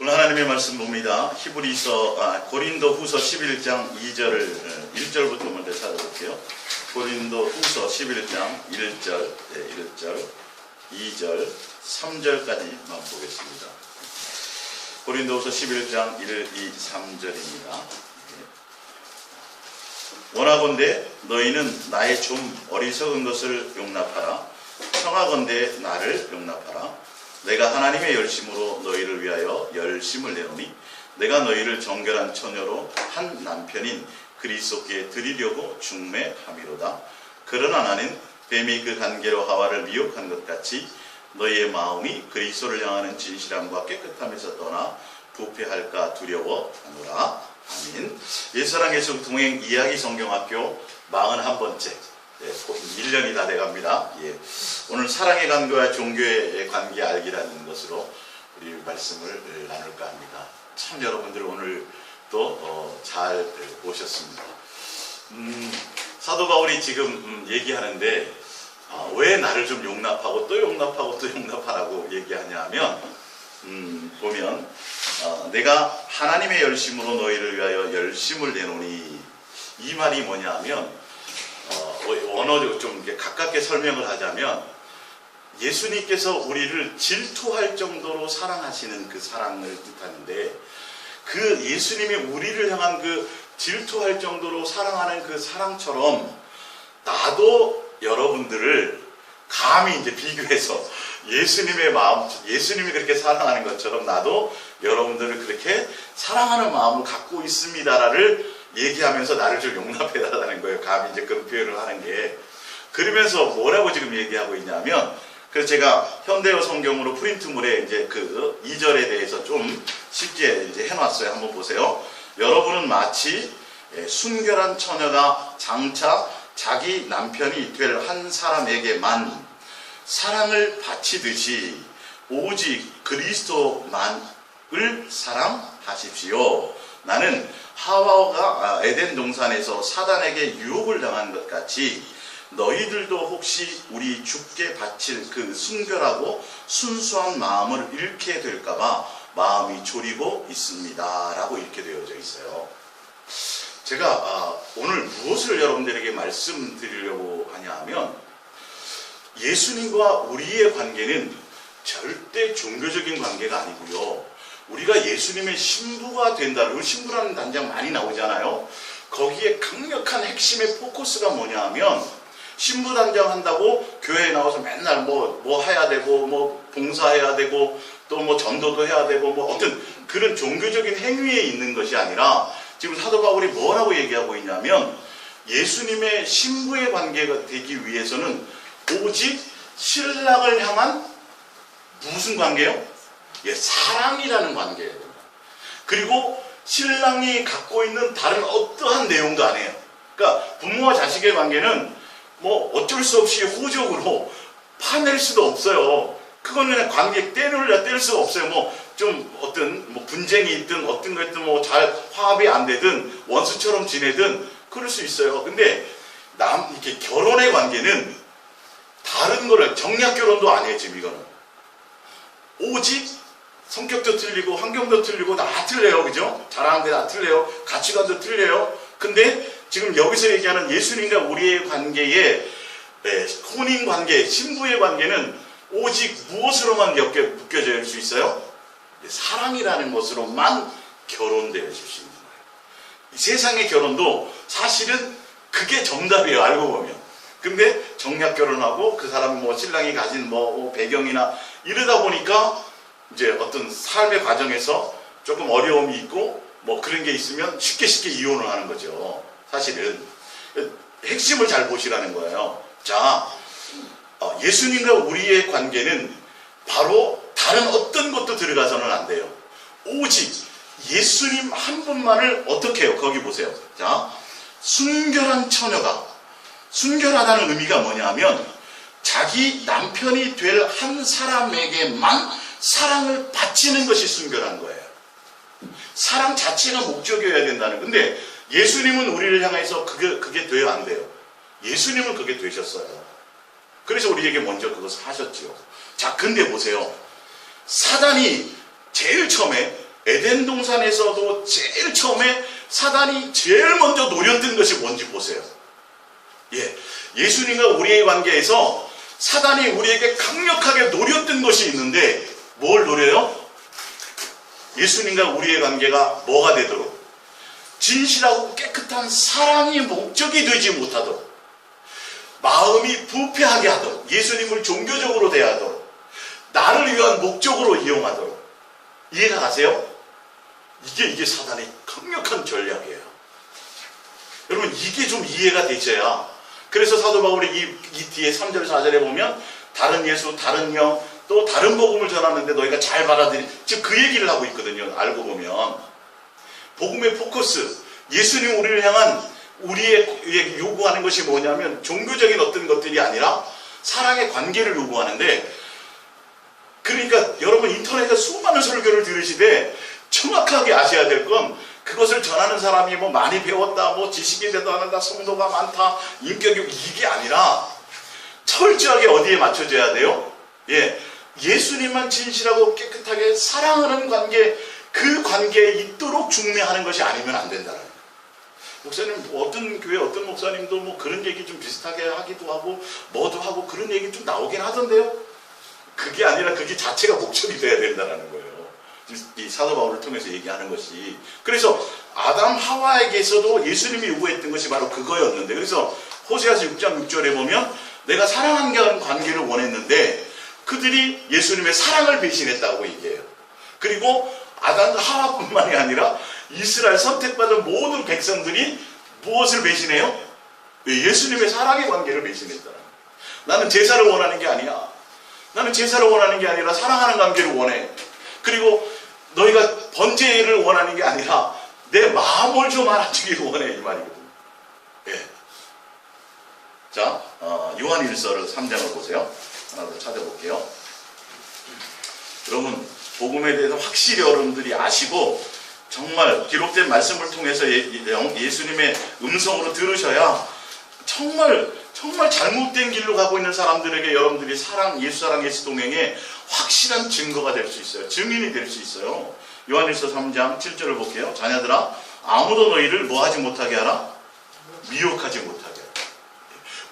오늘 하나님의 말씀 봅니다. 고린도 후서 11장 1절부터 먼저 찾아볼게요. 고린도 후서 11장 1절, 2절, 3절까지만 보겠습니다. 고린도 후서 11장 1, 2, 3절입니다. 원하건대 너희는 나의 좀 어리석은 것을 용납하라. 청하건대 나를 용납하라. 내가 하나님의 열심으로 너희를 위하여 열심을 내노니 내가 너희를 정결한 처녀로 한 남편인 그리스도께 드리려고 중매함이로다. 그러나 나는 뱀이 그 간계로 하와를 미혹한 것 같이 너희의 마음이 그리스도를 향하는 진실함과 깨끗함에서 떠나 부패할까 두려워하노라. 아멘. 옛사랑 예수 동행 이야기 성경학교 41번째 1년이 다 돼갑니다. 오늘 사랑의 관계와 종교의 관계 알기라는 것으로 우리 말씀을 나눌까 합니다. 참 여러분들 오늘 또 잘 보셨습니다. 사도 바울이 지금 얘기하는데 왜 나를 좀 용납하고 또 용납하고 또 용납하라고 얘기하냐 하면 보면 내가 하나님의 열심으로 너희를 위하여 열심을 내노니, 이 말이 뭐냐 하면 원어적으로 좀 가깝게 설명을 하자면 예수님께서 우리를 질투할 정도로 사랑하시는 그 사랑을 뜻하는데, 그 예수님이 우리를 향한 그 질투할 정도로 사랑하는 그 사랑처럼 나도 여러분들을 감히 이제 비교해서 예수님의 마음, 예수님이 그렇게 사랑하는 것처럼 나도 여러분들을 그렇게 사랑하는 마음을 갖고 있습니다를 얘기하면서 나를 좀 용납해달라는 거예요. 감히 이제 그런 표현을 하는 게. 그러면서 뭐라고 지금 얘기하고 있냐면, 그래서 제가 현대어 성경으로 프린트물에 이제 그 2절에 대해서 좀 쉽게 이제 해놨어요. 한번 보세요. 여러분은 마치 순결한 처녀가 장차 자기 남편이 될 한 사람에게만 사랑을 바치듯이 오직 그리스도만을 사랑하십시오. 나는 하와가 에덴 동산에서 사단에게 유혹을 당한 것 같이 너희들도 혹시 우리 주께 바칠 그 순결하고 순수한 마음을 잃게 될까봐 마음이 졸이고 있습니다. 라고 이렇게 되어져 있어요. 제가 오늘 무엇을 여러분들에게 말씀드리려고 하냐 하면, 예수님과 우리의 관계는 절대 종교적인 관계가 아니고요. 우리가 예수님의 신부가 된다는, 신부라는 단장 많이 나오잖아요. 거기에 강력한 핵심의 포커스가 뭐냐 하면, 신부 단장 한다고 교회에 나와서 맨날 뭐 해야 되고, 뭐 봉사해야 되고, 또 뭐 전도도 해야 되고, 뭐 어떤 그런 종교적인 행위에 있는 것이 아니라, 지금 사도 바울이 뭐라고 얘기하고 있냐면, 예수님의 신부의 관계가 되기 위해서는 오직 신랑을 향한 무슨 관계요? 사랑이라는 관계예요. 그리고 신랑이 갖고 있는 다른 어떠한 내용도 아니에요. 그러니까 부모와 자식의 관계는 뭐 어쩔 수 없이 호적으로 파낼 수도 없어요. 그거는 그냥 관계 뗄 수가 없어요. 뭐 좀 어떤 뭐 분쟁이 있든 어떤 거 있든 뭐 잘 화합이 안 되든 원수처럼 지내든 그럴 수 있어요. 근데 이렇게 결혼의 관계는 다른 거를, 정략 결혼도 아니에요. 지금 이거는 오직 성격도 틀리고 환경도 틀리고 다 틀려요. 그죠? 잘하는 게 다 틀려요. 가치관도 틀려요. 근데 지금 여기서 얘기하는 예수님과 우리의 관계에 혼인 관계, 신부의 관계는 오직 무엇으로만 묶여질 수 있어요? 사랑이라는 것으로만 결혼되어질 수 있는 거예요. 이 세상의 결혼도 사실은 그게 정답이에요. 알고 보면. 근데 정략 결혼하고 그 사람 신랑이 가진 배경이나 이러다 보니까 이제 어떤 삶의 과정에서 조금 어려움이 있고 그런 게 있으면 쉽게 이혼을 하는 거죠. 사실은 핵심을 잘 보시라는 거예요. 자, 예수님과 우리의 관계는 바로 다른 어떤 것도 들어가서는 안 돼요. 오직 예수님 한 분만을 어떻게 해요? 거기 보세요. 자, 순결한 처녀가, 순결하다는 의미가 뭐냐면 자기 남편이 될 한 사람에게만 사랑을 바치는 것이 순결한 거예요. 사랑 자체가 목적이어야 된다는. 근데 예수님은 우리를 향해서 그게 돼야 안 돼요. 예수님은 그게 되셨어요. 그래서 우리에게 먼저 그것을 하셨지요. 자, 근데 보세요. 사단이 제일 처음에 에덴 동산에서도 제일 처음에 사단이 제일 먼저 노렸던 것이 뭔지 보세요. 예수님과 우리의 관계에서 사단이 우리에게 강력하게 노렸던 것이 있는데 뭘 노려요? 예수님과 우리의 관계가 뭐가 되도록? 진실하고 깨끗한 사랑이 목적이 되지 못하도록, 마음이 부패하게 하도록, 예수님을 종교적으로 대하도록, 나를 위한 목적으로 이용하도록. 이해가 가세요? 이게 사단의 강력한 전략이에요. 여러분, 이게 좀 이해가 되셔야. 그래서 사도 바울이 이 뒤에 3절 4절에 보면 다른 예수, 다른 영, 또 다른 복음을 전하는데 너희가 잘 받아들이, 지금 그 얘기를 하고 있거든요. 알고 보면 복음의 포커스, 예수님 우리를 향한 우리의 요구하는 것이 뭐냐면 종교적인 어떤 것들이 아니라 사랑의 관계를 요구하는데, 그러니까 여러분 인터넷에 수많은 설교를 들으시되 정확하게 아셔야 될 건, 그것을 전하는 사람이 뭐 많이 배웠다, 뭐 지식이 대단하다, 성도가 많다, 인격이, 이게 아니라 철저하게 어디에 맞춰져야 돼요? 예수님만 진실하고 깨끗하게 사랑하는 관계, 그 관계에 있도록 중매하는 것이 아니면 안 된다는 거예요. 목사님, 어떤 교회 어떤 목사님도 뭐 그런 얘기 좀 비슷하게 하기도 하고 뭐도 하고 그런 얘기 좀 나오긴 하던데요. 그게 아니라 그게 자체가 목적이 돼야 된다는 거예요. 이 사도 바울을 통해서 얘기하는 것이. 그래서 아담 하와에게서도 예수님이 요구했던 것이 바로 그거였는데, 그래서 호세아서 6장 6절에 보면 내가 사랑하는 관계를 원했는데 그들이 예수님의 사랑을 배신했다고 얘기해요. 그리고 아담과 하와뿐만이 아니라 이스라엘 선택받은 모든 백성들이 무엇을 배신해요? 예수님의 사랑의 관계를 배신했다. 나는 제사를 원하는 게 아니야. 나는 제사를 원하는 게 아니라 사랑하는 관계를 원해. 그리고 너희가 번제를 원하는 게 아니라 내 마음을 좀 알아주기를 원해, 이 말이거든요. 자, 요한일서를 3장을 보세요. 하나 더 찾아볼게요. 여러분, 복음에 대해서 확실히 여러분들이 아시고 정말 기록된 말씀을 통해서 예수님의 음성으로 들으셔야 정말 잘못된 길로 가고 있는 사람들에게 여러분들이 예수 사랑, 예수 동행의 확실한 증거가 될 수 있어요. 증인이 될 수 있어요. 요한일서 3장 7절을 볼게요. 자녀들아, 아무도 너희를 뭐하지 못하게 하라? 미혹하지 못하게 하라.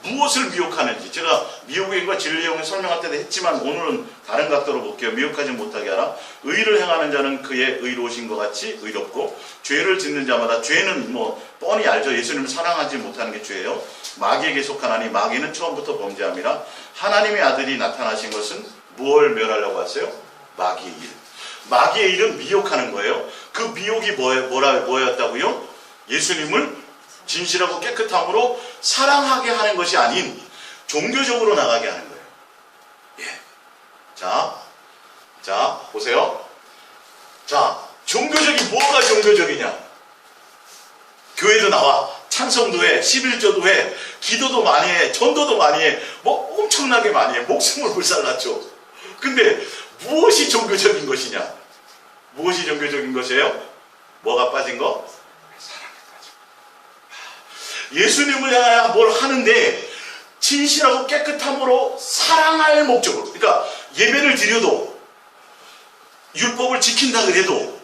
무엇을 미혹하는지 제가 미혹인과 진리의 영을 설명할 때도 했지만 오늘은 다른 각도로 볼게요. 미혹하지 못하게 하라. 의를 행하는 자는 그의 의로우신 것 같이 의롭고, 죄를 짓는 자마다, 죄는 뭐 뻔히 알죠. 예수님을 사랑하지 못하는 게 죄예요. 마귀에게 속하나니 마귀는 처음부터 범죄함이라. 하나님의 아들이 나타나신 것은 무엇을 멸하려고 하세요? 마귀의 일. 마귀의 일은 미혹하는 거예요. 그 미혹이 뭐였다고요? 예수님을 진실하고 깨끗함으로 사랑하게 하는 것이 아닌 종교적으로 나가게 하는 거예요. 자, 보세요. 자, 뭐가 종교적이냐? 교회도 나와, 찬송도 해, 11조도 해, 기도도 많이 해, 전도도 많이 해, 뭐 엄청나게 많이 해, 목숨을 불살랐죠. 근데 무엇이 종교적인 것이냐? 무엇이 종교적인 것이에요? 뭐가 빠진 거? 사랑에 빠진 거. 예수님을 향하여 뭘 하는데 진실하고 깨끗함으로 사랑할 목적으로, 그러니까 예배를 드려도, 율법을 지킨다 그래도,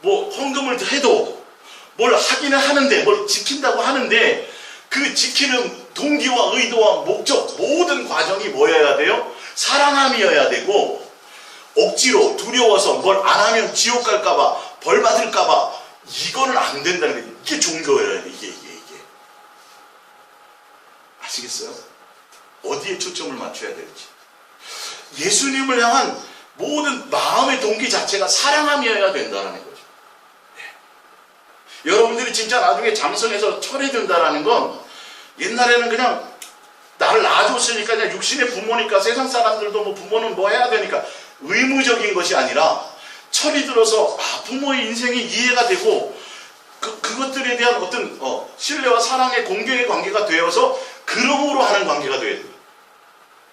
뭐 헌금을 해도, 뭘 하기는 하는데, 뭘 지킨다고 하는데 그 지키는 동기와 의도와 목적, 모든 과정이 뭐여야 돼요? 사랑함이어야 되고, 억지로 두려워서 뭘 안 하면 지옥 갈까봐, 벌 받을까봐, 이거는 안 된다는 거예요. 이게 종교예요. 이게. 아시겠어요? 어디에 초점을 맞춰야 될지. 예수님을 향한 모든 마음의 동기 자체가 사랑함이어야 된다는 거죠. 여러분들이 진짜 나중에 장성해서 철이 든다는 건, 옛날에는 그냥 나를 낳아줬으니까 그냥 육신의 부모니까, 세상 사람들도 뭐 부모는 뭐 해야 되니까 의무적인 것이 아니라 철이 들어서 부모의 인생이 이해가 되고 그것들에 대한 어떤 신뢰와 사랑의 공경의 관계가 되어서 그러므로 하는 관계가 되어야 돼요.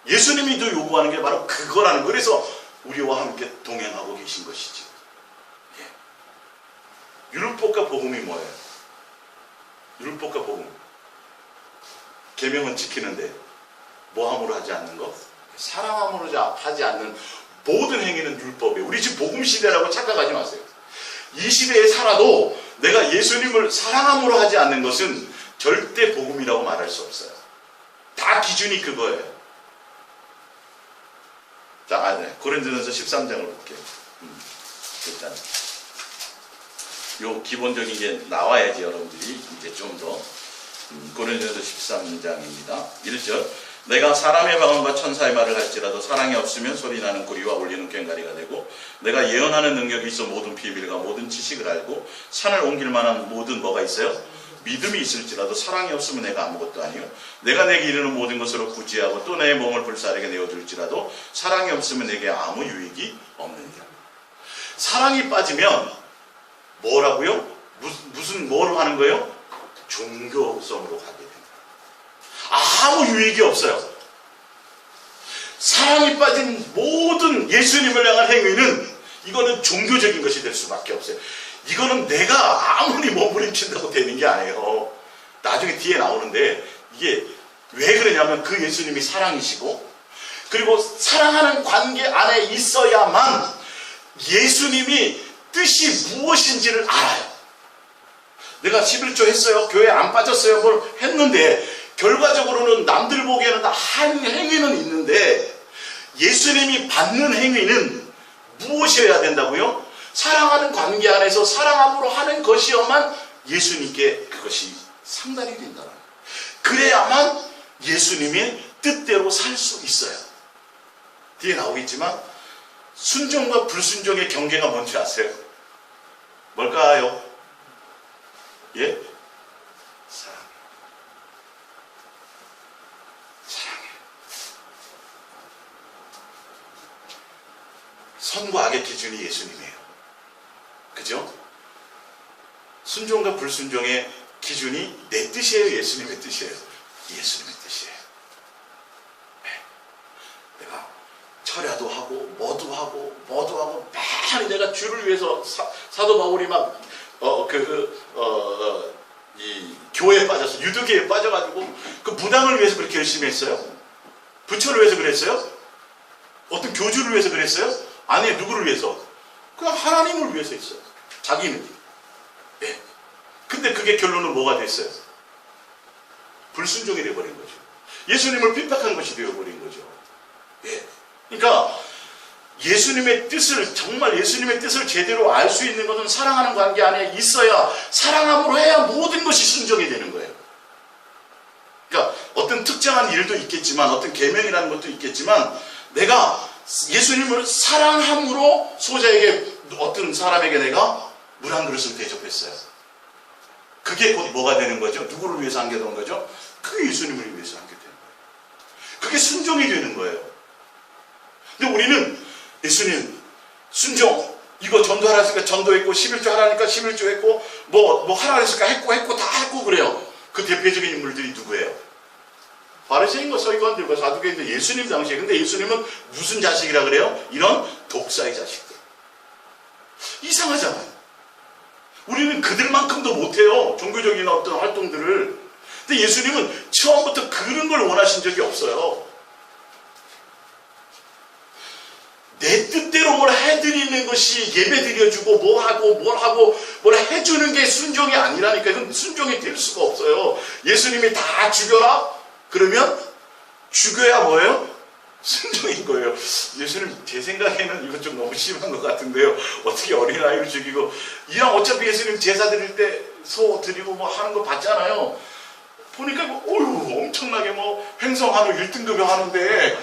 예수님이 또 요구하는 게 바로 그거라는 거예요. 그래서 우리와 함께 동행하고 계신 것이지. 율법과 복음이 뭐예요? 율법과 복음. 계명은 지키는데 뭐함으로 하지 않는 것? 사랑함으로 하지 않는 모든 행위는 율법이에요. 우리 지금 복음 시대라고 착각하지 마세요. 이 시대에 살아도 내가 예수님을 사랑함으로 하지 않는 것은 절대 복음이라고 말할 수 없어요. 다 기준이 그거예요. 자, 네. 고린도전서 13장을 볼게요. 일단 요 기본적인 게 나와야지 여러분들이 이제 좀 더 고린도전서 13장입니다. 1절 내가 사람의 방언과 천사의 말을 할지라도 사랑이 없으면 소리나는 구리와 울리는 꽹과리가 되고 내가 예언하는 능력이 있어 모든 비밀과 모든 지식을 알고 산을 옮길 만한 모든 뭐가 있어요? 믿음이 있을지라도 사랑이 없으면 내가 아무것도 아니요 내가 내게 이르는 모든 것으로 구제하고 또 내 몸을 불사르게 내어줄지라도 사랑이 없으면 내게 아무 유익이 없느니라. 사랑이 빠지면 뭐라고요? 무슨 뭐로 하는 거예요? 종교성으로 가게 됩니다. 아무 유익이 없어요. 사랑이 빠진 모든 예수님을 향한 행위는 이거는 종교적인 것이 될 수밖에 없어요. 이거는 내가 아무리 몸부림친다고 되는 게 아니에요. 나중에 뒤에 나오는데 이게 왜 그러냐면 그 예수님이 사랑이시고 그리고 사랑하는 관계 안에 있어야만 예수님이 뜻이 무엇인지를 알아요. 내가 11조 했어요. 교회 안 빠졌어요. 뭘 했는데 결과적으로는 남들 보기에는 다 한 행위는 있는데 예수님이 받는 행위는 무엇이어야 된다고요? 사랑하는 관계 안에서 사랑함으로 하는 것이어만 예수님께 그것이 상달이 된다는 거예요. 그래야만 예수님의 뜻대로 살 수 있어요. 뒤에 나오겠지만 순종과 불순종의 경계가 뭔지 아세요? 뭘까요? 예? 사랑. 사랑해. 선과 악의 기준이 예수님이에요. 그죠? 순종과 불순종의 기준이 내 뜻이에요? 예수님의 뜻이에요? 예수님의 뜻이에요. 네. 내가 철야도 하고 뭐도 하고 많이 내가 주를 위해서 사도 바울이 막 이 교회에 빠져서 유두교에 빠져가지고 그 무당을 위해서 그렇게 열심히 했어요? 부처를 위해서 그랬어요? 어떤 교주를 위해서 그랬어요? 아니, 누구를 위해서? 그냥 하나님을 위해서 했어요. 자기는. 예. 근데 그게 결론은 뭐가 됐어요? 불순종이 되어버린 거죠. 예수님을 핍박한 것이 되어버린 거죠. 예. 그러니까 예수님의 뜻을, 정말 예수님의 뜻을 제대로 알 수 있는 것은 사랑하는 관계 안에 있어야, 사랑함으로 해야 모든 것이 순종이 되는 거예요. 그러니까 어떤 특정한 일도 있겠지만, 어떤 계명이라는 것도 있겠지만, 내가 예수님을 사랑함으로 소자에게, 어떤 사람에게 내가 물 한 그릇을 대접했어요. 그게 곧 뭐가 되는 거죠? 누구를 위해서 한 게 되는 거죠? 그게 예수님을 위해서 한 게 되는 거예요. 그게 순종이 되는 거예요. 근데 우리는 예수님 순종, 이거 전도하라 했으니까 전도했고 11조 하라니까 11조 했고 뭐 하라 했으니까 했고 다 했고 그래요. 그 대표적인 인물들이 누구예요? 바리새인과 서기관들과 사두개인들, 예수님 당시에. 근데 예수님은 무슨 자식이라 그래요? 이런 독사의 자식들. 이상하잖아요. 우리는 그들만큼도 못해요. 종교적인 어떤 활동들을. 근데 예수님은 처음부터 그런 걸 원하신 적이 없어요. 내 뜻대로 뭘 해드리는 것이, 예배 드려주고 뭘 해주는 게 순종이 아니라니까. 이건 순종이 될 수가 없어요. 예수님이 다 죽여라? 그러면 죽여야 뭐예요? 순종인 거예요. 예수님 제 생각에는 이거 좀 너무 심한 것 같은데요. 어떻게 어린아이를 죽이고, 이랑 어차피 예수님 제사 드릴 때 소 드리고 뭐 하는 거 봤잖아요. 보니까 엄청나게 횡성한우 1등급에 하는데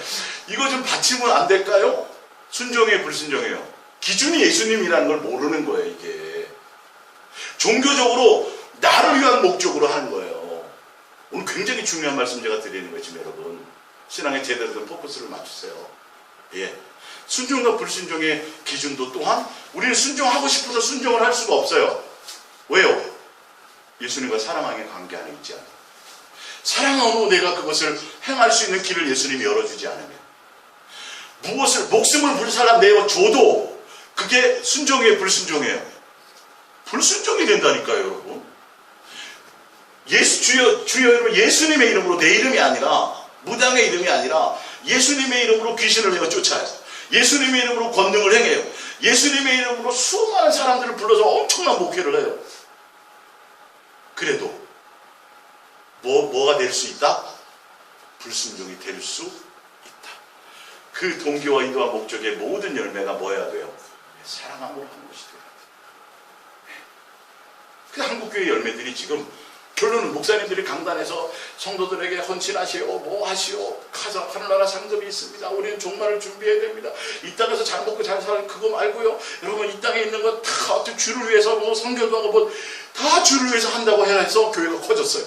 이거 좀 바치면 안 될까요? 순종이에요, 불순종이에요? 기준이 예수님이라는 걸 모르는 거예요, 이게. 종교적으로 나를 위한 목적으로 하는 거예요. 오늘 굉장히 중요한 말씀 제가 드리는 거예요, 지금 여러분. 신앙에 제대로 된 포커스를 맞추세요. 예. 순종과 불순종의 기준도 또한 우리는 순종하고 싶어서 순종을 할 수가 없어요. 왜요? 예수님과 사랑하는 관계 안에 있지 않아요. 사랑으로 내가 그것을 행할 수 있는 길을 예수님이 열어주지 않으면, 목숨을 불살라 내어줘도 그게 순종이에요, 불순종이에요? 불순종이 된다니까요, 여러분. 주여 여러분, 예수님의 이름으로, 내 이름이 아니라, 무당의 이름이 아니라 예수님의 이름으로 귀신을 내어 쫓아요. 예수님의 이름으로 권능을 행해요. 예수님의 이름으로 수많은 사람들을 불러서 엄청난 목회를 해요. 그래도 뭐가 될 수 있다? 불순종이 될 수 있다. 그 동기와 의도와 목적의 모든 열매가 뭐여야 돼요? 사랑함으로 하는 것이 돼요. 그 한국교회 열매들이 지금 결론은 목사님들이 강단에서 성도들에게 헌신하시오, 뭐 하시오, 가서 하늘나라 상급이 있습니다. 우리는 종말을 준비해야 됩니다. 이 땅에서 잘 먹고 잘 살아요. 그거 말고요. 여러분 이 땅에 있는 거 다 주를 위해서 뭐 선교도 하고 뭐 다 주를 위해서 한다고 해서 교회가 커졌어요.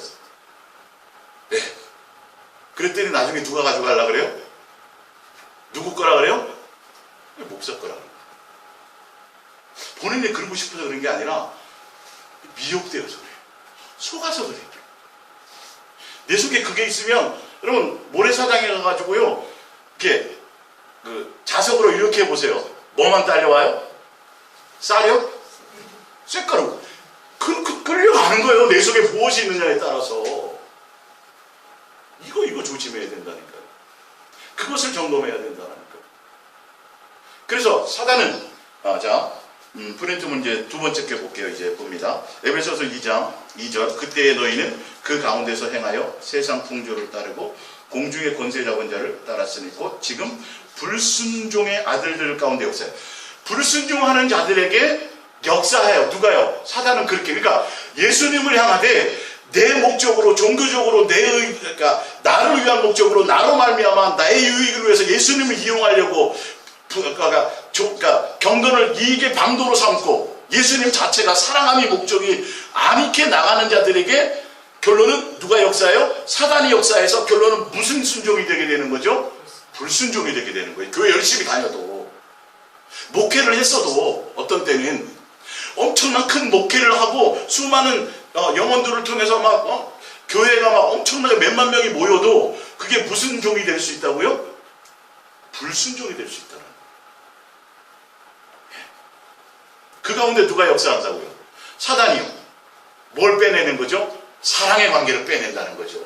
네. 그랬더니 나중에 누가 가져가려고 그래요? 누구 거라 그래요? 목사 거라 그래요. 본인이 그러고 싶어서 그런 게 아니라 미혹되어서 그래요. 속아서 그래요. 내 속에 그게 있으면 여러분 모래사장에 가가지고요 이렇게 그 자석으로 이렇게 해보세요. 뭐만 딸려와요? 쌀이요? 쇳가루. 끌려가는 거예요. 내 속에 무엇이 있느냐에 따라서. 이거 조심해야 된다니까요. 그것을 점검해야 된다니까요. 그래서 사단은 프린트 문제 두 번째 게 볼게요. 이제 봅니다. 에베소서 2장 2절. 그때에 너희는 그 가운데서 행하여 세상 풍조를 따르고 공중의 권세 잡은 자를 따랐으니 곧 지금 불순종의 아들들 가운데 역사해요. 불순종하는 자들에게 역사해요. 누가요? 사단은 그렇게. 그러니까 예수님을 향하되 내 목적으로 종교적으로 그러니까 나를 위한 목적으로 나로 말미암아 나의 유익을 위해서 예수님을 이용하려고 그러니까 경건을 이익의 방도로 삼고 예수님 자체가 사랑함이 목적이 아니게 나가는 자들에게 결론은 누가 역사해요? 사단이 역사해서 결론은 무슨 순종이 되게 되는 거죠? 불순종이 되게 되는 거예요. 교회 열심히 다녀도 목회를 했어도 어떤 때는 엄청난 큰 목회를 하고 수많은 영혼들을 통해서 교회가 막 엄청나게 몇만 명이 모여도 그게 무슨 종이 될 수 있다고요? 불순종이 될 수 있다는. 그 가운데 누가 역사한다고요? 사단이요. 뭘 빼내는 거죠? 사랑의 관계를 빼낸다는 거죠.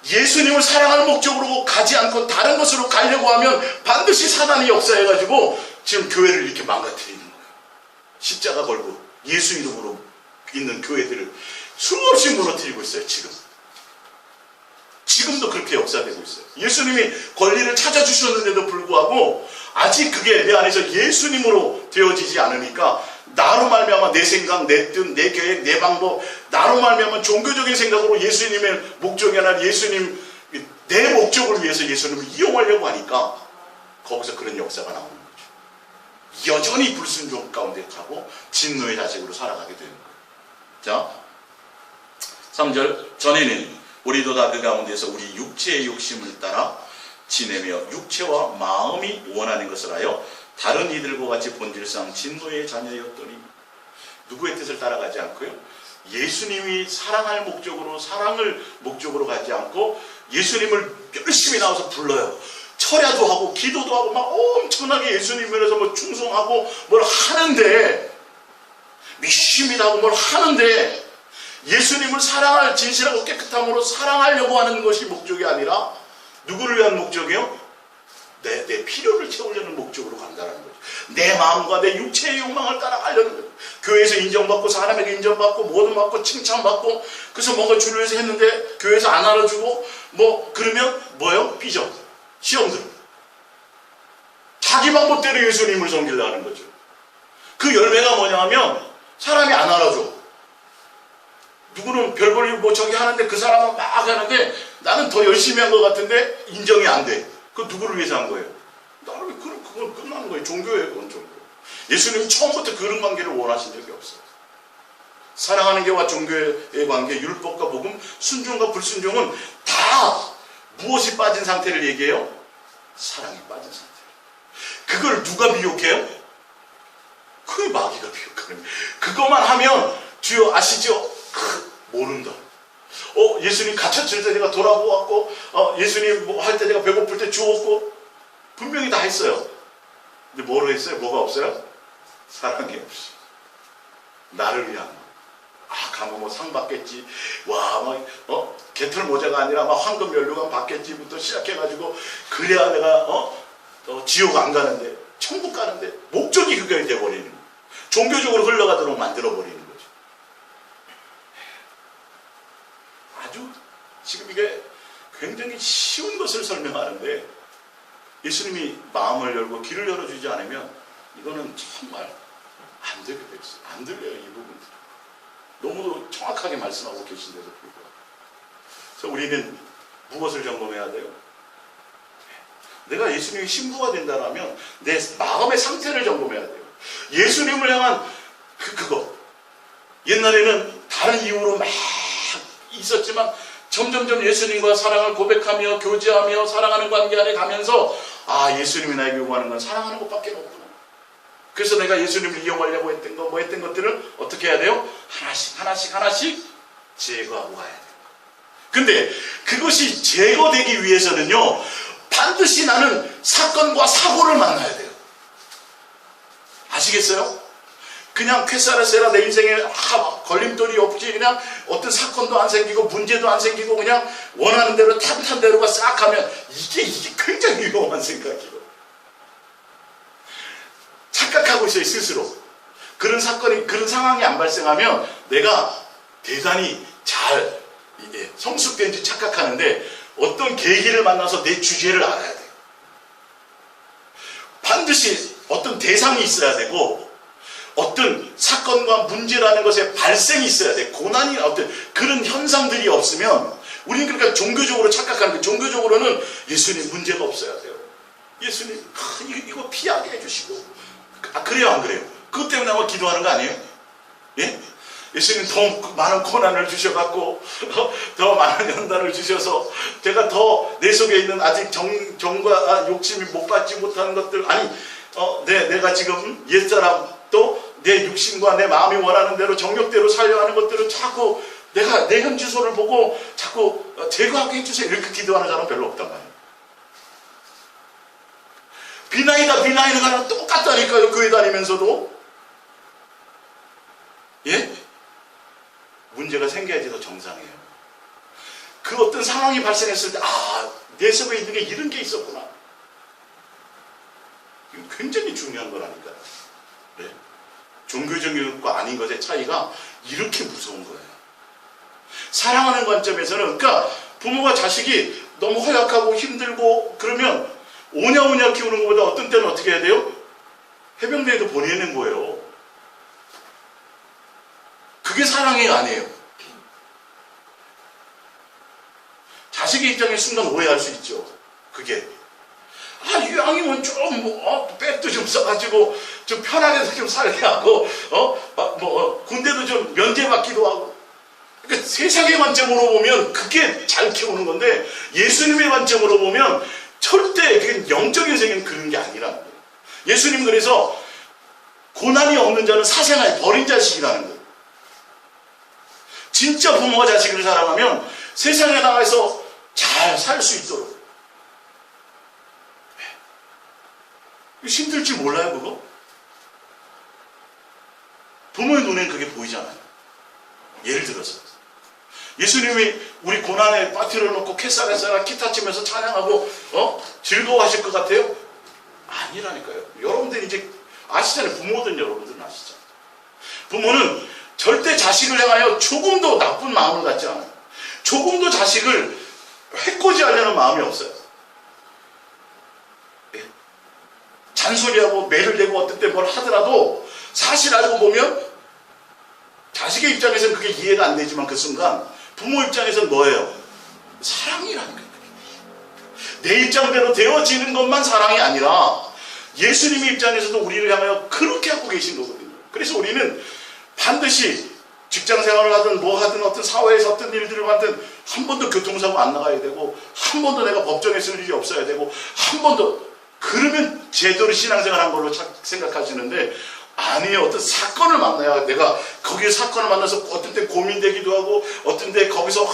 예수님을 사랑할 목적으로 가지 않고 다른 것으로 가려고 하면 반드시 사단이 역사해가지고 지금 교회를 이렇게 망가뜨리는 거예요. 십자가 걸고 예수 이름으로 있는 교회들을 수없이 무너뜨리고 있어요. 지금도 그렇게 역사되고 있어요. 예수님이 권리를 찾아주셨는데도 불구하고 아직 그게 내 안에서 예수님으로 되어지지 않으니까 나로 말미암아 내 생각, 내 뜻, 내 계획, 내 방법, 나로 말미암아 종교적인 생각으로 예수님의 목적이 아니라 예수님 내 목적을 위해서 예수님을 이용하려고 하니까 거기서 그런 역사가 나오는 거죠. 여전히 불순종 가운데 가고 진노의 자식으로 살아가게 되는 거예요. 자, 3절. 전에는 우리도 다 그 가운데서 우리 육체의 욕심을 따라 지내며 육체와 마음이 원하는 것을 하여 다른 이들과 같이 본질상 진노의 자녀였더니. 누구의 뜻을 따라가지 않고요, 예수님이 사랑할 목적으로 사랑을 목적으로 가지 않고 예수님을 열심히 나와서 불러요. 철야도 하고 기도도 하고 막 엄청나게 예수님 면에서 뭐 충성하고 뭘 하는데, 미심이다 하고 뭘 하는데, 예수님을 사랑할 진실하고 깨끗함으로 사랑하려고 하는 것이 목적이 아니라 누구를 위한 목적이요? 내 필요를 채우려는 목적으로 간다는 거죠. 내 마음과 내 육체의 욕망을 따라가려는 거죠. 교회에서 인정받고 사람에게 인정받고 모든 받고 칭찬받고, 그래서 뭔가 주를 위해서 했는데 교회에서 안 알아주고 뭐 그러면 뭐요? 삐져. 시험 들어. 자기 방법대로 예수님을 섬기려고 하는 거죠. 그 열매가 뭐냐 하면 사람이 안 알아줘. 누구는 별 볼일 뭐 저기 하는데 그 사람은 막 하는데 나는 더 열심히 한 것 같은데 인정이 안 돼. 그 누구를 위해서 한 거예요? 나는 그건 끝나는 거예요. 종교예요. 그건 종교. 예수님이 처음부터 그런 관계를 원하신 적이 없어요. 사랑하는 게와 종교의 관계, 율법과 복음, 순종과 불순종은 다 무엇이 빠진 상태를 얘기해요? 사랑이 빠진 상태. 그걸 누가 미혹해요? 그 마귀가 미혹하는. 그것만 하면 주여 아시죠? 모른다. 예수님 갇혔을 때 내가 돌아보았고, 예수님 뭐 할 때 내가 배고플 때 주었고, 분명히 다 했어요. 근데 뭐로 했어요? 뭐가 없어요? 사랑이 없이. 나를 위한. 가면 뭐 상 받겠지. 개털 모자가 아니라 막 황금 연료관 받겠지부터 시작해가지고, 그래야 내가, 지옥 안 가는데. 천국 가는데 목적이 그게 돼버리는 거예요. 종교적으로 흘러가도록 만들어버리는 거죠. 아주 지금 이게 굉장히 쉬운 것을 설명하는데 예수님이 마음을 열고 길을 열어주지 않으면 이거는 정말 안 되게 됐어요. 안 들려요, 이 부분. 너무도 정확하게 말씀하고 계신데도 불구하고. 그래서 우리는 무엇을 점검해야 돼요? 내가 예수님이 신부가 된다면 내 마음의 상태를 점검해야 돼요. 예수님을 향한 그거. 옛날에는 다른 이유로 막 있었지만 점점점 예수님과 사랑을 고백하며 교제하며 사랑하는 관계 안에 가면서 아, 예수님이 나에게 요구하는 건 사랑하는 것밖에 없구나. 그래서 내가 예수님을 이용하려고 했던 거, 뭐 했던 것들을 어떻게 해야 돼요? 하나씩 제거하고 가야 돼요. 근데 그것이 제거되기 위해서는요, 반드시 나는 사건과 사고를 만나야 돼요. 아시겠어요? 그냥 쾌사라세라 내 인생에 걸림돌이 없이 그냥 어떤 사건도 안 생기고 문제도 안 생기고 그냥 원하는 대로 탄탄대로가 싹 하면 이게 굉장히 위험한 생각이에요. 착각하고 있어요, 스스로. 그런 사건이, 그런 상황이 안 발생하면 내가 대단히 잘 성숙된지 착각하는데 어떤 계기를 만나서 내 주제를 알아야 돼요. 반드시 어떤 대상이 있어야 되고 어떤 사건과 문제라는 것에 발생이 있어야 돼. 고난이 어떤 그런 현상들이 없으면 우리는 그러니까 종교적으로 착각하는 거예요. 종교적으로는 예수님 문제가 없어야 돼요. 예수님 이거 피하게 해주시고. 아, 그래요, 안 그래요? 그것 때문에 아마 기도하는 거 아니에요? 예? 예수님 더 많은 고난을 주셔갖고 더 많은 연단을 주셔서 제가 더 내 속에 있는 아직 정과 욕심이 못 받지 못하는 것들, 아니 내가 지금 옛사람 또 내 육신과 내 마음이 원하는 대로 정욕대로 살려 하는 것들을 자꾸 내가 내 현주소를 보고 자꾸 제거하게 해주세요. 이렇게 기도하는 사람 별로 없단 말이에요. 비나이는 거랑 똑같다니까요. 교회 다니면서도. 예? 문제가 생겨야지 더 정상이에요. 그 어떤 상황이 발생했을 때 내 속에 있는 게 이런 게 있었구나. 이거 굉장히 중요한 거라니까요. 네? 종교적인 것과 아닌 것의 차이가 이렇게 무서운 거예요. 사랑하는 관점에서는, 그러니까 부모가 자식이 너무 허약하고 힘들고 그러면 오냐오냐 키우는 것보다 어떤 때는 어떻게 해야 돼요? 해병대에도 보내는 거예요. 그게 사랑이 아니에요. 자식의 입장에 순간 오해할 수 있죠. 그게 이왕이면 좀 백도 좀 써가지고 좀 편하게 좀 살게 하고 군대도 좀 면제받기도 하고. 그러니까 세상의 관점으로 보면 그게 잘 키우는 건데 예수님의 관점으로 보면 절대 그게 영적인 세계는 그런 게 아니라는 거예요. 예수님 그래서 고난이 없는 자는 사생아에 버린 자식이라는 거예요. 진짜 부모가 자식을 사랑하면 세상에 나가서 잘 살 수 있도록. 힘들지 몰라요, 그거? 부모의 눈에는 그게 보이잖아요. 예를 들어서 예수님이 우리 고난에 파티를 놓고 캐사레사라 기타 치면서 찬양하고 즐거워하실 것 같아요? 아니라니까요. 여러분들 이제 아시잖아요. 부모든 여러분들은 아시잖아요. 부모는 절대 자식을 향하여 조금도 나쁜 마음을 갖지 않아요. 조금도 자식을 해코지하려는 마음이 없어요. 예? 잔소리하고 매를 내고 어떤 때 뭘 하더라도 사실 알고 보면 자식의 입장에서는 그게 이해가 안 되지만 그 순간 부모 입장에서는 뭐예요? 사랑이라는 거예요. 내 입장대로 되어지는 것만 사랑이 아니라 예수님의 입장에서도 우리를 향하여 그렇게 하고 계신 거거든요. 그래서 우리는 반드시 직장 생활을 하든 뭐 하든 어떤 사회에서 어떤 일들을 하든 한 번도 교통사고 안 나가야 되고 한 번도 내가 법정에 쓸 일이 없어야 되고 한 번도, 그러면 제대로 신앙생활 한 걸로 생각하시는데 아니에요. 어떤 사건을 만나야 내가 거기에 사건을 만나서 어떤 때 고민되기도 하고 어떤 때 거기서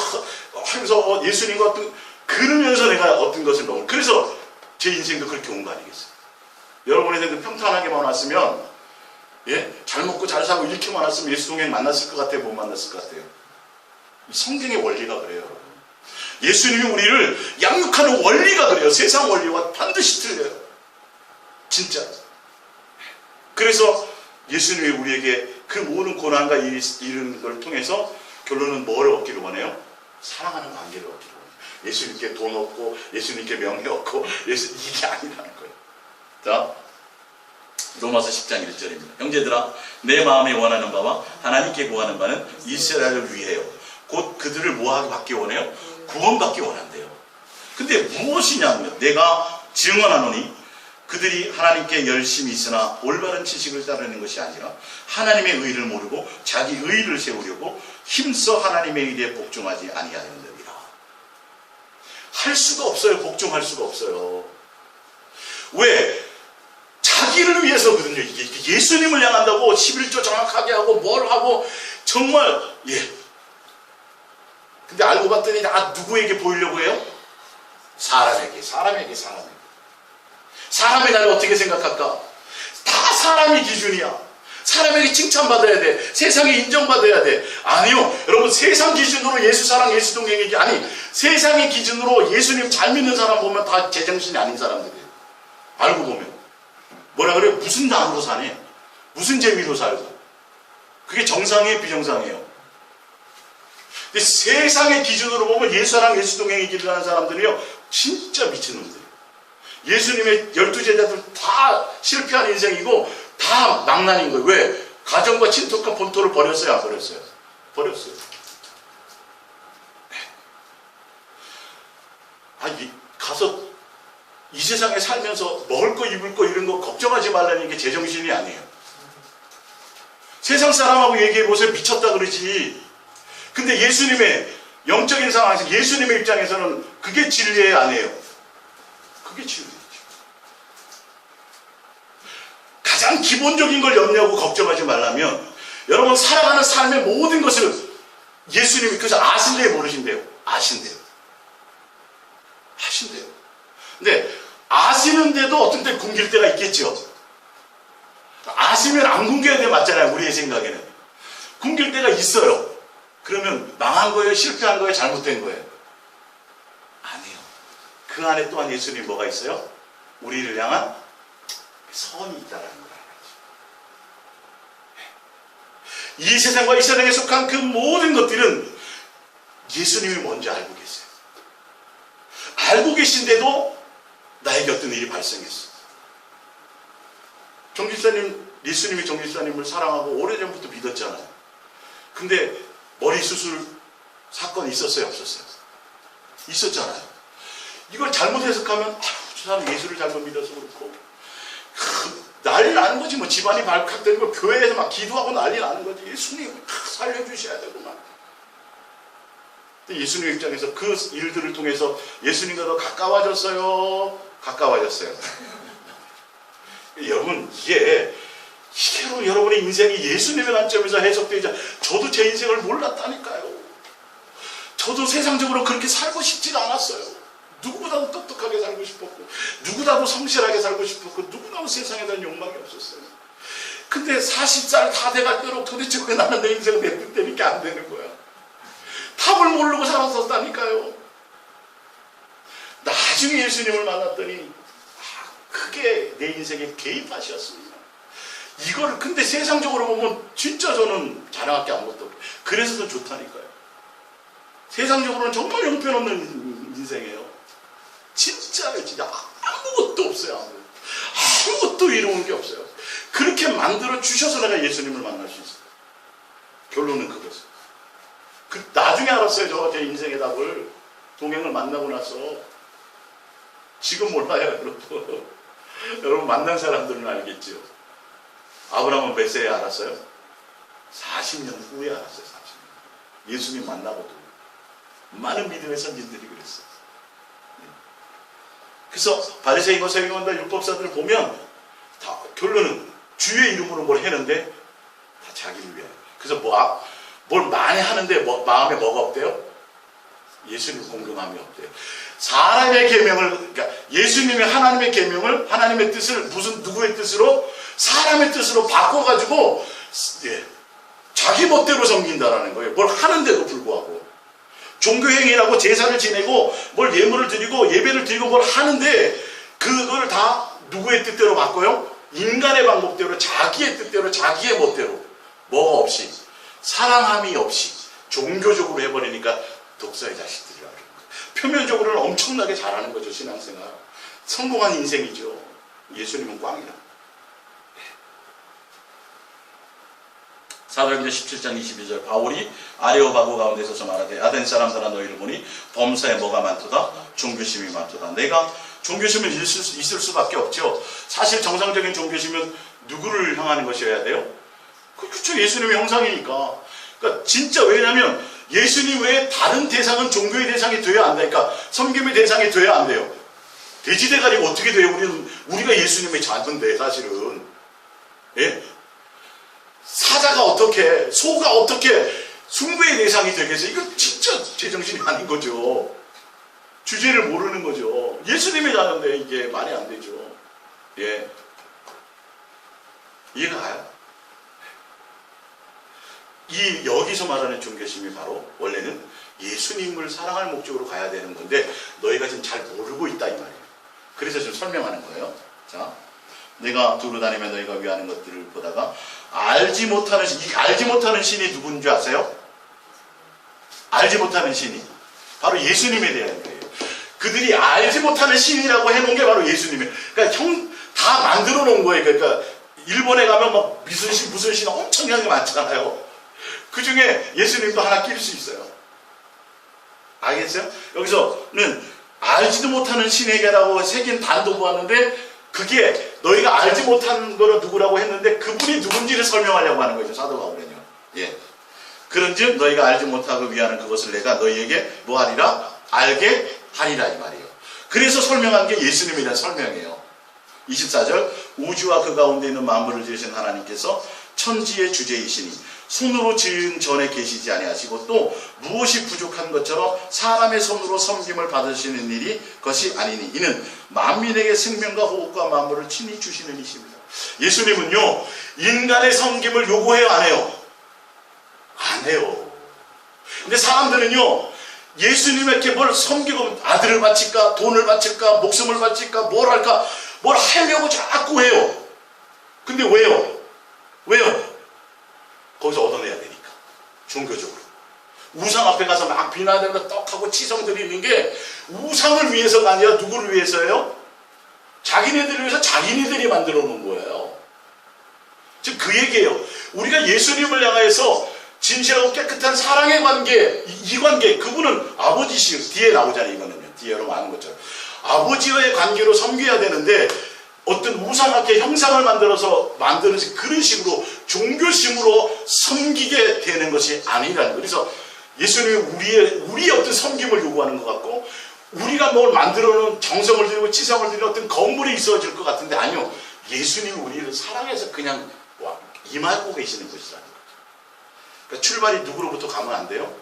하면서 예수님과 어떤 그러면서 내가 어떤 것을 너무, 그래서 제 인생도 그렇게 온 거 아니겠어요? 여러분의 인생도 평탄하게만 왔으면 잘 먹고 잘 살고 이렇게만 왔으면 예수 동행 만났을 것 같아요? 못 만났을 것 같아요? 이 성경의 원리가 그래요. 예수님이 우리를 양육하는 원리가 그래요. 세상 원리와 반드시 틀려요. 진짜. 그래서 예수님이 우리에게 그 모든 고난과 이런 걸 통해서 결론은 뭘 얻기를 원해요? 사랑하는 관계를 얻기를 원해요. 예수님께 돈 얻고 예수님께 명예 얻고 이게 아니라는 거예요. 자, 로마서 10장 1절입니다. 형제들아, 내 마음에 원하는 바와 하나님께 구하는 바는 이스라엘을 위해요. 곧 그들을 뭐하게 받기 원해요? 구원받기 원한대요. 근데 무엇이냐면 내가 증언하노니 그들이 하나님께 열심히 있으나 올바른 지식을 따르는 것이 아니라 하나님의 의를 모르고 자기 의를 세우려고 힘써 하나님의 일에 복종하지 아니하였느니라. 할 수가 없어요. 복종할 수가 없어요. 왜? 자기를 위해서거든요. 이게 예수님을 향한다고 11조 정확하게 하고 뭘 하고 정말 근데 알고 봤더니 다 누구에게 보이려고 해요? 사람에게. 사람이 나를 어떻게 생각할까? 다 사람이 기준이야. 사람에게 칭찬받아야 돼. 세상에 인정받아야 돼. 아니요. 여러분, 세상 기준으로 예수 사랑, 예수 동행이기 아니, 세상의 기준으로 예수님 잘 믿는 사람 보면 다 제정신이 아닌 사람들이에요. 알고 보면. 뭐라 그래요? 무슨 낙으로 사네? 무슨 재미로 살고? 그게 정상이에요? 비정상이에요? 근데 세상의 기준으로 보면 예수 사랑, 예수 동행의 길을 하는 사람들이요, 진짜 미친놈들이에요. 예수님의 12제자들 다 실패한 인생이고 다 낭난인 거예요. 왜? 가정과 친척과 본토를 버렸어요? 안 버렸어요? 버렸어요. 가서 이 세상에 살면서 먹을 거 입을 거 이런 거 걱정하지 말라는 게 제정신이 아니에요. 세상 사람하고 얘기해보세요. 미쳤다 그러지. 근데 예수님의 영적인 상황에서 예수님의 입장에서는 그게 진리예요, 아니에요? 그게 진리죠. 가장 기본적인 걸 염려하고 걱정하지 말라면 여러분 살아가는 삶의 모든 것을 예수님이 그래서 아신대요, 모르신대요? 아신대요. 근데 아시는데도 어떤 때 굶길 때가 있겠죠. 아시면 안 굶겨야 돼, 맞잖아요. 우리의 생각에는. 굶길 때가 있어요. 그러면 망한 거예요? 실패한 거예요? 잘못된 거예요? 아니에요. 그 안에 또한 예수님 뭐가 있어요? 우리를 향한 선이 있다라는 걸 알아야죠. 이 세상과 이 세상에 속한 그 모든 것들은 예수님이 먼저 알고 계세요. 알고 계신데도 나에게 어떤 일이 발생했어. 정집사님, 예수님이 정집사님을 사랑하고 오래전부터 믿었잖아요. 근데 머리 수술 사건이 있었어요, 없었어요? 있었잖아요. 이걸 잘못 해석하면 저 사람 예수를 잘못 믿어서 그렇고 난리 나는 거지. 뭐 집안이 발칵되고 교회에서 막 기도하고 난리 나는 거지. 예수님 살려주셔야 되구만. 예수님 입장에서 그 일들을 통해서 예수님과 더 가까워졌어요? 가까워졌어요? 여러분, 이게로 여러분의 인생이 예수님의 관점에서 해석되자. 저도 제 인생을 몰랐다니까요. 저도 세상적으로 그렇게 살고 싶지가 않았어요. 누구보다도 똑똑하게 살고 싶었고, 누구보다도 성실하게 살고 싶었고, 누구보다도 세상에 대한 욕망이 없었어요. 근데 40살 다 돼가지고 도대체 왜 나는 내 인생을 내 뜻대로 이렇게 안 되는 거야? 답을 모르고 살았었다니까요. 나중에 예수님을 만났더니 그게 내 인생에 개입하셨습니다. 이거를 근데 세상적으로 보면 진짜 저는 자랑할 게 아무것도 없고 그래서 더 좋다니까요. 세상적으로는 정말 형편없는 인생이에요. 진짜요. 진짜 아무것도 없어요. 아무것도 이루는 게 없어요. 그렇게 만들어 주셔서 내가 예수님을 만날 수 있어요. 결론은 그거죠. 나중에 알았어요. 저 제 인생의 답을. 동행을 만나고 나서. 지금 몰라요, 여러분. 여러분 만난 사람들은 알겠죠. 아브라함은 몇 세에 알았어요? 40년 후에 알았어요. 40년. 예수님 만나고도. 많은 믿음의 선진들이 그랬어요. 그래서 바리새인과 서기관과 율법사들을 보면 다 결론은 주의 이름으로 뭘 했는데 다 자기를 위하여. 그래서 뭘 많이 하는데 마음에 뭐가 없대요? 예수님 공경함이 없대요. 사람의 계명을, 그러니까 예수님의 하나님의 계명을, 하나님의 뜻을 누구의 뜻으로? 사람의 뜻으로 바꿔가지고 자기 멋대로 섬긴다라는 거예요. 뭘 하는데도 불구하고. 종교행위라고 제사를 지내고 뭘 예물을 드리고 예배를 드리고 뭘 하는데 그걸 다 누구의 뜻대로 바꿔요? 인간의 방법대로 자기의 뜻대로 자기의 멋대로 뭐가 없이 사랑함이 없이 종교적으로 해버리니까 독사의 자식들이라고 그래요. 표면적으로는 엄청나게 잘하는 거죠. 신앙생활 성공한 인생이죠. 예수님은 꽝이라. 사도행전 17장 22절 바울이 아레오바고 가운데 서서 말하되 아덴 사람들아 너희를 보니 범사에 뭐가 많도다? 종교심이 많도다. 내가 종교심은 있을 수밖에 없죠. 사실 정상적인 종교심은 누구를 향하는 것이어야 돼요? 그렇죠. 예수님의 형상이니까. 그러니까 진짜 왜냐하면 예수님 외에 다른 대상은 종교의 대상이 돼야 안 되니까 섬김의 대상이 돼야 안 돼요. 돼지대가리가 어떻게 돼요? 우리가 예수님의 자손인데 사실은. 예? 사자가 어떻게, 소가 어떻게 숭배의 대상이 되겠어요? 이거 진짜 제정신이 아닌 거죠. 주제를 모르는 거죠. 예수님이 자는데 이게 말이 안 되죠. 예. 이해가 가요? 여기서 말하는 종교심이 바로 원래는 예수님을 사랑할 목적으로 가야 되는 건데 너희가 지금 잘 모르고 있다 이 말이에요. 그래서 지금 설명하는 거예요. 자, 내가 두루 다니며 너희가 위하는 것들을 보다가 알지 못하는 신이 누군 줄 아세요? 알지 못하는 신이 바로 예수님에 대한 거예요. 그들이 알지 못하는 신이라고 해놓은 게 바로 예수님이에요. 그러니까 다 만들어 놓은 거예요. 그러니까 일본에 가면 막 무슨 신 엄청나게 많잖아요. 그 중에 예수님도 하나 낄 수 있어요. 알겠어요? 여기서는 알지도 못하는 신에게라고 새긴 단도 보았는데 그게 너희가 알지 못한 거는 누구라고 했는데 그분이 누군지를 설명하려고 하는 거죠. 사도 바울은요. 예. 그런즉 너희가 알지 못하고 위하는 그것을 내가 너희에게 뭐하리라? 알게 하리라 이 말이에요. 그래서 설명한 게 예수님에 대한 설명이에요. 24절 우주와 그 가운데 있는 만물을 지으신 하나님께서 천지의 주제이시니 손으로 지은 전에 계시지 아니하시고 또 무엇이 부족한 것처럼 사람의 손으로 섬김을 받으시는 일이 것이 아니니 이는 만민에게 생명과 호흡과 만물을 친히 주시는 이십니다. 예수님은요 인간의 섬김을 요구해요 안 해요? 안 해요. 근데 사람들은요 예수님에게 뭘 섬기고 아들을 바칠까 돈을 바칠까 목숨을 바칠까 뭘 할까 뭘 하려고 자꾸 해요. 근데 왜요? 거기서 얻어내야 되니까. 종교적으로. 우상 앞에 가서 막 비나대고 떡하고 치성 드리는 게 우상을 위해서가 아니라 누구를 위해서예요? 자기네들을 위해서 자기네들이 만들어 놓은 거예요. 지금 그 얘기예요. 우리가 예수님을 향해서 진실하고 깨끗한 사랑의 관계, 이 관계, 그분은 아버지시요. 뒤에 나오잖아요, 이거는요. 뒤에 여러분 아는 것처럼. 아버지와의 관계로 섬겨야 되는데 어떤 우상하게 형상을 만들어서 만드는 그런 식으로 종교심으로 섬기게 되는 것이 아니라는 거예요. 그래서 예수님이 우리의 어떤 섬김을 요구하는 것 같고 우리가 뭘 만들어 놓은 정성을 들이고 치성을 들이는 어떤 건물이 있어질 것 같은데 아니요. 예수님이 우리를 사랑해서 그냥 임하고 계시는 것이라는 거죠. 그러니까 출발이 누구로부터 가면 안 돼요?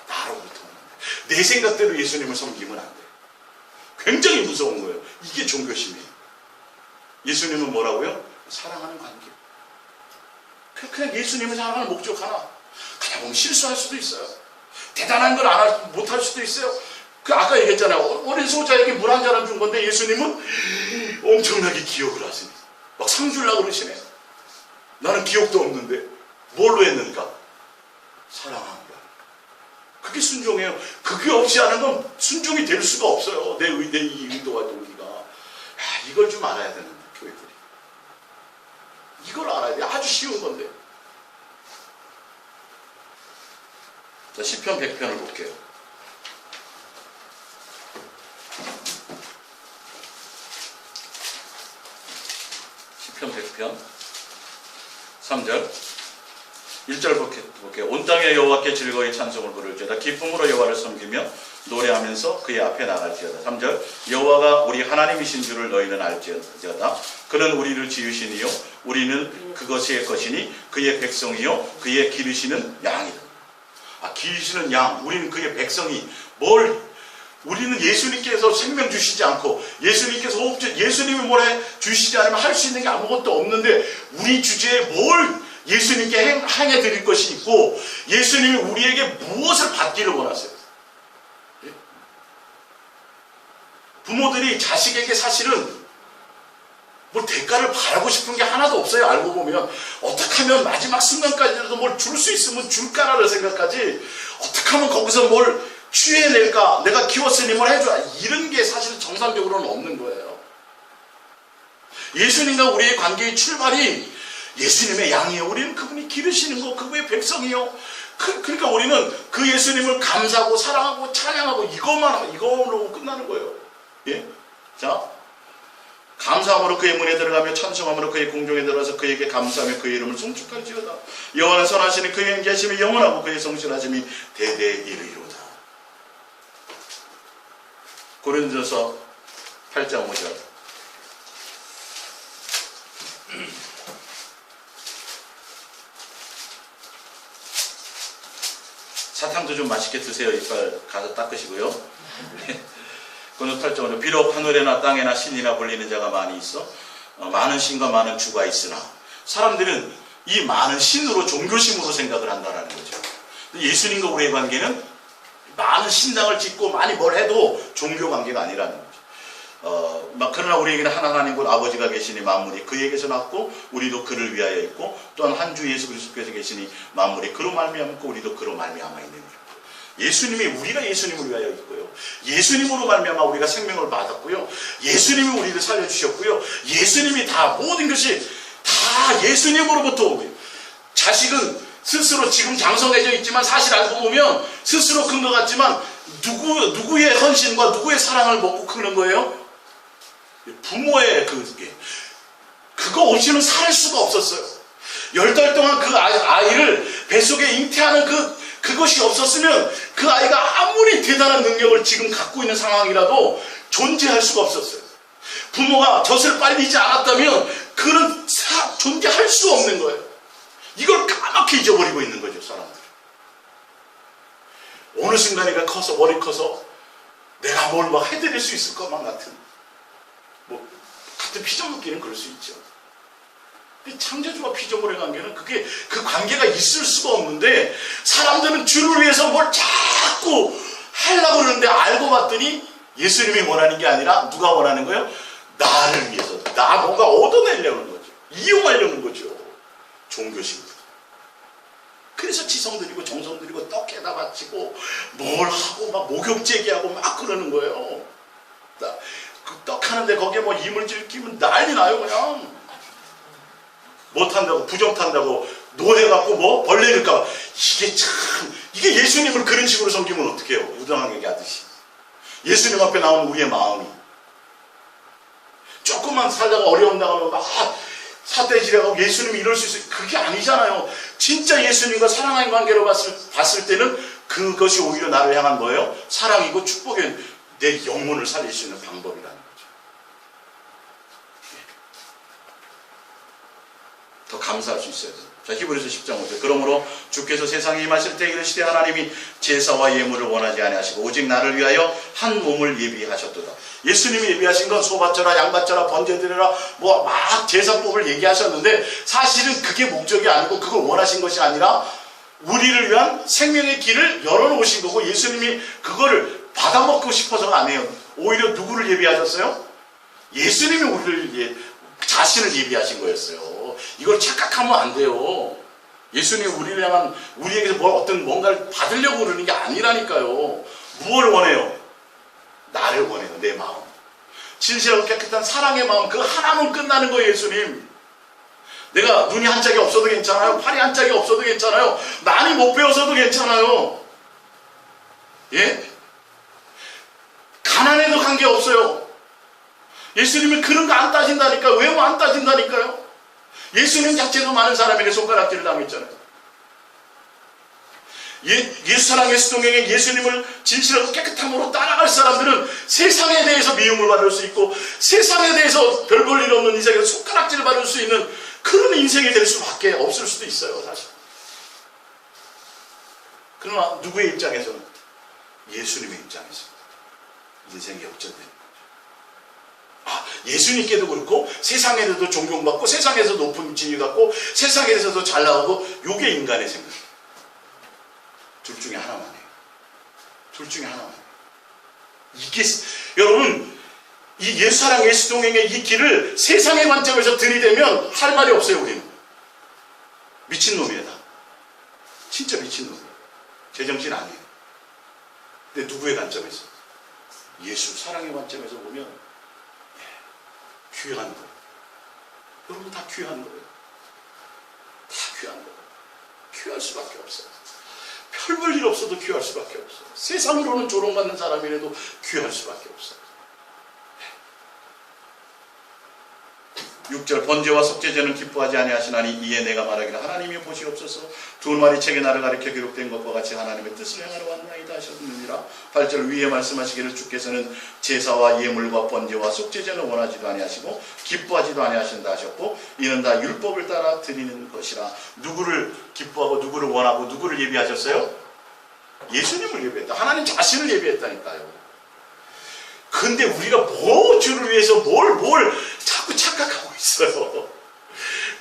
나로부터 가면 안 돼요. 내 생각대로 예수님을 섬기면 안 돼요. 굉장히 무서운 거예요. 이게 종교심이에요. 예수님은 뭐라고요? 사랑하는 관계. 그냥 예수님을 사랑하는 목적 하나. 그냥 보면 실수할 수도 있어요. 대단한 걸 못할 수도 있어요. 아까 얘기했잖아요. 어린 소자에게 물 한 잔을 준 건데 예수님은 엄청나게 기억을 하시네. 막 상 주려고 그러시네. 나는 기억도 없는데 뭘로 했는가? 사랑합니다. 그게 순종이에요. 그게 없이 하는 건 순종이 될 수가 없어요. 내 의도와 동기가. 이걸 좀 알아야 되는데 교회들이. 이걸 알아야 돼. 아주 쉬운 건데. 자, 시편 100편을 볼게요. 시편 100편 3절 1절 볼게요. 온 땅에 여호와께 즐거이 찬송을 부를지어다. 기쁨으로 여호와를 섬기며 노래하면서 그의 앞에 나갈지어다. 3절 여호와가 우리 하나님이신 줄을 너희는 알지어다. 그는 우리를 지으시니요 우리는 그것의 것이니 그의 백성이요 그의 기르시는 양이다. 기르시는 양, 우리는 그의 백성이 우리는 예수님께서 생명 주시지 않고 예수님께서 예수님이 뭘 주시지 않으면 할 수 있는 게 아무것도 없는데 우리 주제에 뭘 예수님께 행해 드릴 것이 있고 예수님이 우리에게 무엇을 받기를 원하세요? 부모들이 자식에게 사실은 뭐 대가를 바라고 싶은 게 하나도 없어요. 알고 보면 어떻게 하면 마지막 순간까지라도 뭘 줄 수 있으면 줄까라를 생각하지, 어떻게 하면 거기서 뭘 취해낼까, 내가 키웠으니 뭘 해줘야, 이런 게 사실 정상적으로는 없는 거예요. 예수님과 우리의 관계의 출발이 예수님의 양이에요. 우리는 그분이 기르시는 거, 그분의 백성이요. 그러니까 우리는 그 예수님을 감사하고 사랑하고 찬양하고 이거로 끝나는 거예요. 예? 자, 감사함으로 그의 문에 들어가며 찬송함으로 그의 궁중에 들어가서 그에게 감사하며 그의 이름을 송축할지어다. 여호와는 선하시니 그의 인자하심이 영원하고 그의 성실하심이 대대에 이르리로다. 고린도전서 8장 5절. 사탕도 좀 맛있게 드세요. 이빨 가서 닦으시고요. 고린도 8장 5절. 비록 하늘에나 땅에나 신이나 불리는 자가 많이 있어 많은 신과 많은 주가 있으나, 사람들은 이 많은 신으로 종교심으로 생각을 한다는 거죠. 예수님과 우리의 관계는 많은 신당을 짓고 많이 뭘 해도 종교 관계가 아니라는 거죠. 그러나 우리에게는 한 하나님 곧 아버지가 계시니 만물이 그에게서 났고 우리도 그를 위하여 있고, 또한 한 주 예수 그리스도께서 계시니 만물이 그로 말미암고 우리도 그로 말미암아 있는 거예요. 예수님이, 우리가 예수님을 위하여 있고요, 예수님으로 말미암아 우리가 생명을 받았고요, 예수님이 우리를 살려주셨고요, 예수님이 다, 모든 것이 다 예수님으로부터 오고요. 자식은 스스로 지금 장성해져 있지만 사실 알고 보면 스스로 큰 것 같지만 누구의 헌신과 누구의 사랑을 먹고 크는 거예요? 부모의 그거 없이는 살 수가 없었어요. 10달 동안 그 아이를 뱃속에 잉태하는 그것이 없었으면 그 아이가 아무리 대단한 능력을 지금 갖고 있는 상황이라도 존재할 수가 없었어요. 부모가 젖을 빨리지 않았다면 그는 존재할 수 없는 거예요. 이걸 까맣게 잊어버리고 있는 거죠, 사람들. 어느 순간이가 커서, 머리 커서 내가 뭘 막 해드릴 수 있을 것만 같은, 같은 피조물끼리는 그럴 수 있죠. 근데 창조주와 피조물의 관계는 그 관계가 있을 수가 없는데, 사람들은 주를 위해서 뭘 자꾸 하려고 그러는데, 알고 봤더니 예수님이 원하는 게 아니라 누가 원하는 거예요? 나를 위해서, 나 뭔가 얻어내려는 거죠. 이용하려는 거죠. 종교심으로. 그래서 지성들이고 정성들이고 떡에다 바치고 뭘 하고 막 목욕제기하고 막 그러는 거예요. 그 떡 하는데 거기에 뭐 이물질 끼면 난리 나요. 그냥 못한다고, 부정탄다고 노해갖고 뭐 벌레니까. 이게 예수님을 그런 식으로 섬기면 어떡해요? 우당하게 하듯이. 예수님 앞에 나오는 우리의 마음이, 조금만 살다가 어려움 나가면 막 사태질하고 예수님이 이럴 수 있어요. 그게 아니잖아요. 진짜 예수님과 사랑하는 관계로 봤을 때는 그것이 오히려 나를 향한 뭐예요? 사랑이고 축복이, 내 영혼을 살릴 수 있는 방법이라는 거죠. 더 감사할 수 있어야 돼요. 자, 히브리서 10장 5절. 그러므로 주께서 세상에 임하실 때 이르시되 하나님이 제사와 예물을 원하지 아니하시고 오직 나를 위하여 한 몸을 예비하셨도다. 예수님이 예비하신 건 소 바쳐라, 양 바쳐라, 번제 드려라, 뭐 막 제사법을 얘기하셨는데, 사실은 그게 목적이 아니고 그걸 원하신 것이 아니라 우리를 위한 생명의 길을 열어놓으신 거고, 예수님이 그거를 받아먹고 싶어서가 아니에요. 오히려 누구를 예비하셨어요? 예수님이 자신을 예비하신 거였어요. 이걸 착각하면 안 돼요. 예수님이 우리를 향한, 우리에게서 뭔가를 받으려고 그러는 게 아니라니까요. 무엇을 원해요? 나를 원해요. 내 마음. 진실하고 깨끗한 사랑의 마음, 그 하나면 끝나는 거예요. 예수님. 내가 눈이 한 짝이 없어도 괜찮아요. 팔이 한 짝이 없어도 괜찮아요. 많이 못 배워서도 괜찮아요. 예? 가난해도 관계없어요. 예수님은 그런 거 안 따진다니까요. 외모 안 따진다니까요. 예수님 자체도 많은 사람에게 손가락질을 당했잖아요. 예수 사랑 예수 동행에 예수님을 진실하고 깨끗함으로 따라갈 사람들은 세상에 대해서 미움을 받을 수 있고, 세상에 대해서 별 볼 일 없는 인생에서 손가락질을 받을 수 있는 그런 인생이 될 수밖에 없을 수도 있어요, 사실. 그러나 누구의 입장에서는? 예수님의 입장에서 인생이 역전되는 거죠. 예수님께도 그렇고, 세상에서도 존경받고, 세상에서 높은 지위 갖고, 세상에서도 잘 나가고, 요게 인간의 생각이에요. 둘 중에 하나만 해요. 둘 중에 하나만 해요. 여러분, 이 예수사랑 예수동행의 이 길을 세상의 관점에서 들이대면 할 말이 없어요. 우리는 미친놈이에요. 다 진짜 미친놈이에요. 제정신 아니에요. 근데 누구의 관점에서? 예수 사랑의 관점에서 보면 귀한 거예요. 여러분 다 귀한 거예요. 다 귀한 거예요. 귀할 수밖에 없어요. 별 볼 일 없어도 귀할 수밖에 없어요. 세상으로는 조롱받는 사람이라도 귀할 수밖에 없어요. 6절 번제와 속죄제는 기뻐하지 아니하시나니 이에 내가 말하기를 하나님이 보시옵소서 두 마리 책에 나를 가리켜 기록된 것과 같이 하나님의 뜻을 행하러 왔나이다 하셨느니라. 8절 위에 말씀하시기를 주께서는 제사와 예물과 번제와 속죄제는 원하지도 아니하시고 기뻐하지도 아니하신다 하셨고 이는 다 율법을 따라 드리는 것이라. 누구를 기뻐하고 누구를 원하고 누구를 예비하셨어요? 예수님을 예비했다. 하나님 자신을 예비했다니까요. 근데 우리가 뭐 주를 위해서 뭘 자꾸 착각하고 있어요.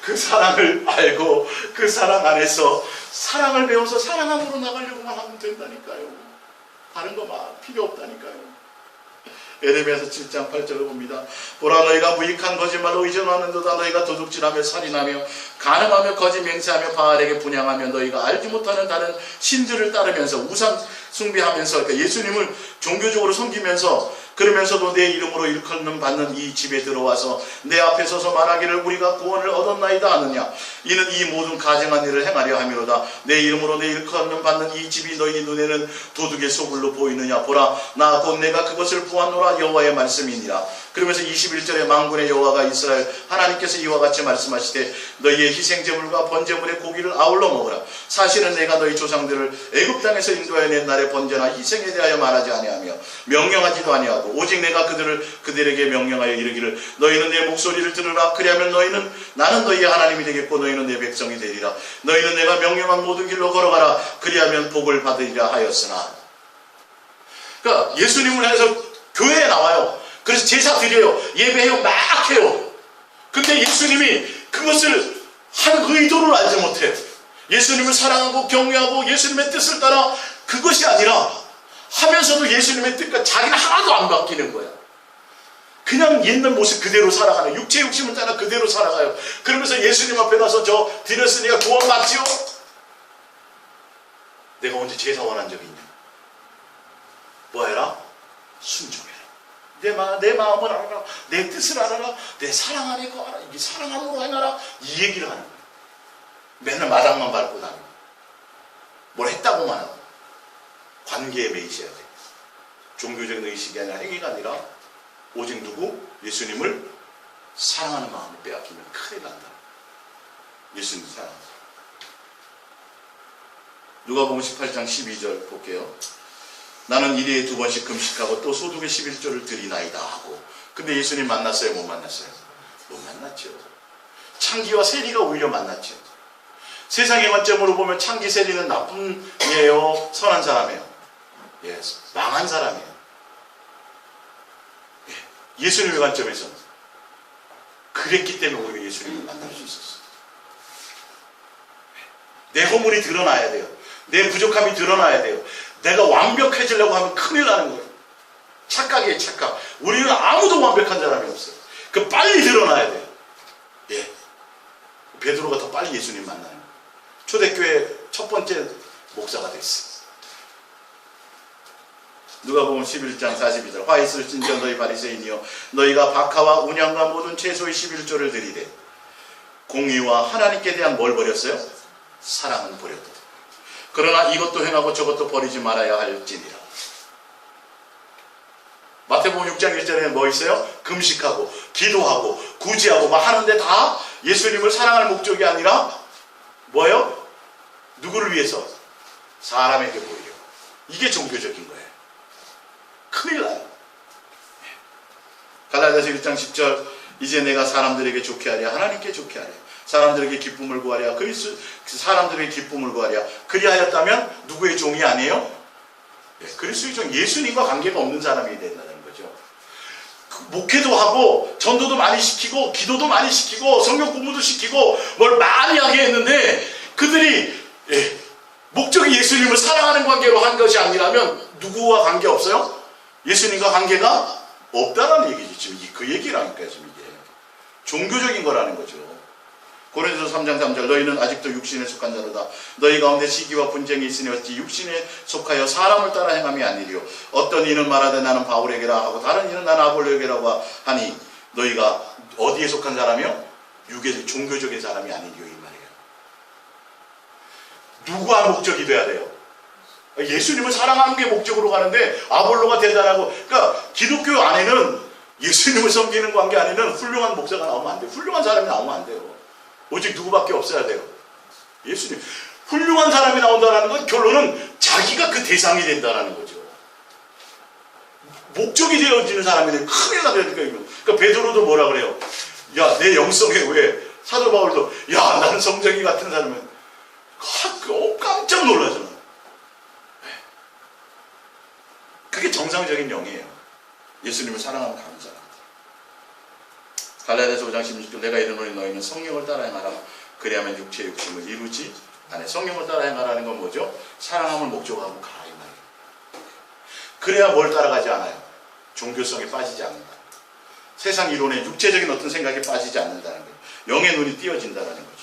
그 사랑을 알고 그 사랑 안에서 사랑을 배워서 사랑함으로 나가려고만 하면 된다니까요. 다른 거 필요 없다니까요. 에레미야서 7장 8절을 봅니다. 보라 너희가 무익한 거짓말로 의존하는도다. 너희가 도둑질하며 살인하며 간음하며 거짓 맹세하며 바알에게 분향하며 너희가 알지 못하는 다른 신들을 따르면서 우상 숭배하면서 그러니까 예수님을 종교적으로 섬기면서 그러면서도 내 이름으로 일컬는 받는 이 집에 들어와서 내 앞에 서서 말하기를 우리가 구원을 얻었나이다 하느냐. 이는 이 모든 가증한 일을 행하려 함이로다. 내 이름으로 내 일컬는 받는 이 집이 너희 눈에는 도둑의 소굴로 보이느냐. 보라 나 곧 내가 그것을 부하노라 여호와의 말씀이니라. 그러면서 21절에 만군의 여호와가 이스라엘 하나님께서 이와 같이 말씀하시되 너희의 희생제물과 번제물의 고기를 아울러 먹으라. 사실은 내가 너희 조상들을 애굽 땅에서 인도하여 낸 날의 번제나 희생에 대하여 말하지 아니하며 명령하지도 아니하고 오직 내가 그들에게 명령하여 이르기를 너희는 내 목소리를 들으라. 그리하면 나는 너희의 하나님이 되겠고 너희는 내 백성이 되리라. 너희는 내가 명령한 모든 길로 걸어가라. 그리하면 복을 받으리라 하였으나. 그러니까 예수님을 해서 교회에 나와요. 그래서 제사 드려요. 예배해요. 막 해요. 근데 예수님이 그것을 한 의도를 알지 못해요. 예수님을 사랑하고 경외하고 예수님의 뜻을 따라 그것이 아니라 하면서도 예수님의 뜻과 자기는 하나도 안 바뀌는 거야. 그냥 옛날 모습 그대로 살아가는 육체 욕심을 따라 그대로 살아가요. 그러면서 예수님 앞에 가서 저 드렸으니까 구원 받지요? 내가 언제 제사 원한 적이 있냐? 뭐 해라? 순종해라. 내 마음을 알아라. 내 뜻을 알아라. 내 사랑 안에 거하라. 이게 사랑함으로 행하라. 이 얘기를 하는 거야. 맨날 마당만 밟고 다니고 뭘 했다고만 하고 관계에 매이셔야 돼. 종교적인 의식이 아니라 행위가 아니라 오직 누구? 예수님을 사랑하는 마음을 빼앗기면 큰일 난다. 예수님 사랑한다. 누가복음 18장 12절 볼게요. 나는 일일에 2번씩 금식하고 또 소득의 11조를 드리나이다 하고. 근데 예수님 만났어요? 못 만났어요? 못 만났죠. 창기와 세리가 오히려 만났죠. 세상의 관점으로 보면 창기 세리는 나쁜 예요, 선한 사람이에요. 예, 망한 사람이에요. 예, 예수님의 관점에서는 그랬기 때문에 우리가 예수님을 만날 수 있었어요. 내 허물이 드러나야 돼요. 내 부족함이 드러나야 돼요. 내가 완벽해지려고 하면 큰일 나는 거예요. 착각이에요, 착각. 우리는 아무도 완벽한 사람이 없어요. 그 빨리 드러나야 돼요. 예, 베드로가 더 빨리 예수님 만나는 거예요. 초대교회 첫 번째 목사가 됐어요. 누가복음 11장 42절 화 있을 진저 너희 바리새인이여 너희가 박하와 운양과 모든 채소의 11조를 드리되 공의와 하나님께 대한 뭘 버렸어요? 사랑은 버렸다. 그러나 이것도 행하고 저것도 버리지 말아야 할지니라. 마태복음 6장 1절에 뭐 있어요? 금식하고 기도하고 구제하고 막 하는데 다 예수님을 사랑할 목적이 아니라 뭐예요? 누구를 위해서? 사람에게 보이려고. 이게 종교적인 거예요. 큰일 나요. 갈라디아서 1장 10절 이제 내가 사람들에게 좋게 하랴 하나님께 좋게 하랴 사람들에게 기쁨을 구하랴 사람들에게 기쁨을 구하랴 그리하였다면 누구의 종이 아니에요? 네, 그리스도의 종 예수님과 관계가 없는 사람이 된다는 거죠. 목회도 하고 전도도 많이 시키고 기도도 많이 시키고 성경 공부도 시키고 뭘 많이 하게 했는데 그들이 목적이 예수님을 사랑하는 관계로 한 것이 아니라면 누구와 관계없어요? 예수님과 관계가 없다라는 얘기지. 지금 그 얘기라니까요. 지금 이게 종교적인 거라는 거죠. 고린도서 3장 3절 너희는 아직도 육신에 속한 자로다. 너희 가운데 시기와 분쟁이 있으니 어찌 육신에 속하여 사람을 따라 행함이 아니리요. 어떤 이는 말하되 나는 바울에게라 하고 다른 이는 나는 아볼로에게라고 하니 너희가 어디에 속한 사람이요? 육의 종교적인 사람이 아니리요 이 말이에요. 누구와 목적이 돼야 돼요? 예수님을 사랑하는 게 목적으로 가는데 아볼로가 대단하고 그러니까 기독교 안에는 예수님을 섬기는 관계 안에는 훌륭한 목사가 나오면 안 돼요. 훌륭한 사람이 나오면 안 돼요. 오직 누구밖에 없어야 돼요? 예수님. 훌륭한 사람이 나온다는 건 결론은 자기가 그 대상이 된다는 거죠. 목적이 되어지는 사람이 큰일 나니까 이거. 그러니까 베드로도 뭐라 그래요? 야, 내 영성에 왜 사도 바울도 야, 나는 성정이 같은 사람은 깜짝 놀라잖아. 그게 정상적인 영이에요. 예수님을 사랑하는 다른 사람. 갈라디아서 5장 16절 내가 이르노니 너희는 성령을 따라 행하라. 그래야만 육체의 욕심을 이루지 않아. 성령을 따라 행하라는 건 뭐죠? 사랑함을 목적으로 하고 가라 이 말이에요. 그래야 뭘 따라가지 않아요? 종교성에 빠지지 않는다. 세상 이론에 육체적인 어떤 생각에 빠지지 않는다는 거예요. 영의 눈이 띄어진다는 거죠.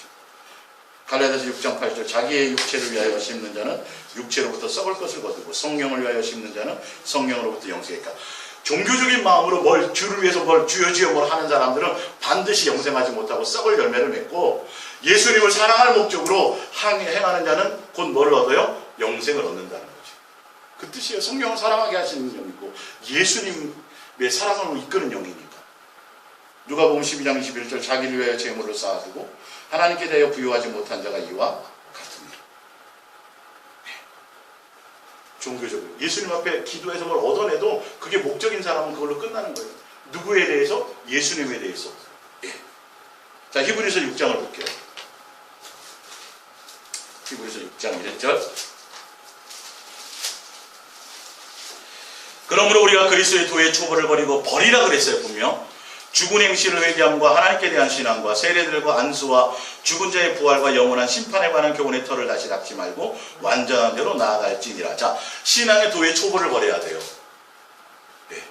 갈라디아서 6장 8절 자기의 육체를 위하여 심는 자는 육체로부터 썩을 것을 거두고 성령을 위하여 심는 자는 성령으로부터 영생을. 그러니까 종교적인 마음으로 뭘 주를 위해서 뭘 주여지어 뭘 하는 사람들은 반드시 영생하지 못하고 썩을 열매를 맺고 예수님을 사랑할 목적으로 행하는 자는 곧 뭘 얻어요? 영생을 얻는다는 거죠. 그 뜻이에요. 성령을 사랑하게 하시는 영이고 예수님의 사랑을 이끄는 영이니까. 누가복음 12장 21절 자기를 위하여 재물을 쌓아두고 하나님께 대하여 부유하지 못한 자가 이와 같으니. 종교적으로 예수님 앞에 기도해서 뭘 얻어내도 그게 목적인 사람은 그걸로 끝나는 거예요. 누구에 대해서? 예수님에 대해서. 예. 자, 히브리서 6장을 볼게요. 히브리서 6장 1절 그러므로 우리가 그리스도의 도의 초벌을 버리고 버리라 그랬어요. 분명 죽은 행실을 회개함과 하나님께 대한 신앙과 세례들과 안수와 죽은 자의 부활과 영원한 심판에 관한 교훈의 털을 다시 닦지 말고 완전한 대로 나아갈지니라. 자, 신앙의 도의 초벌을 버려야 돼요. 네.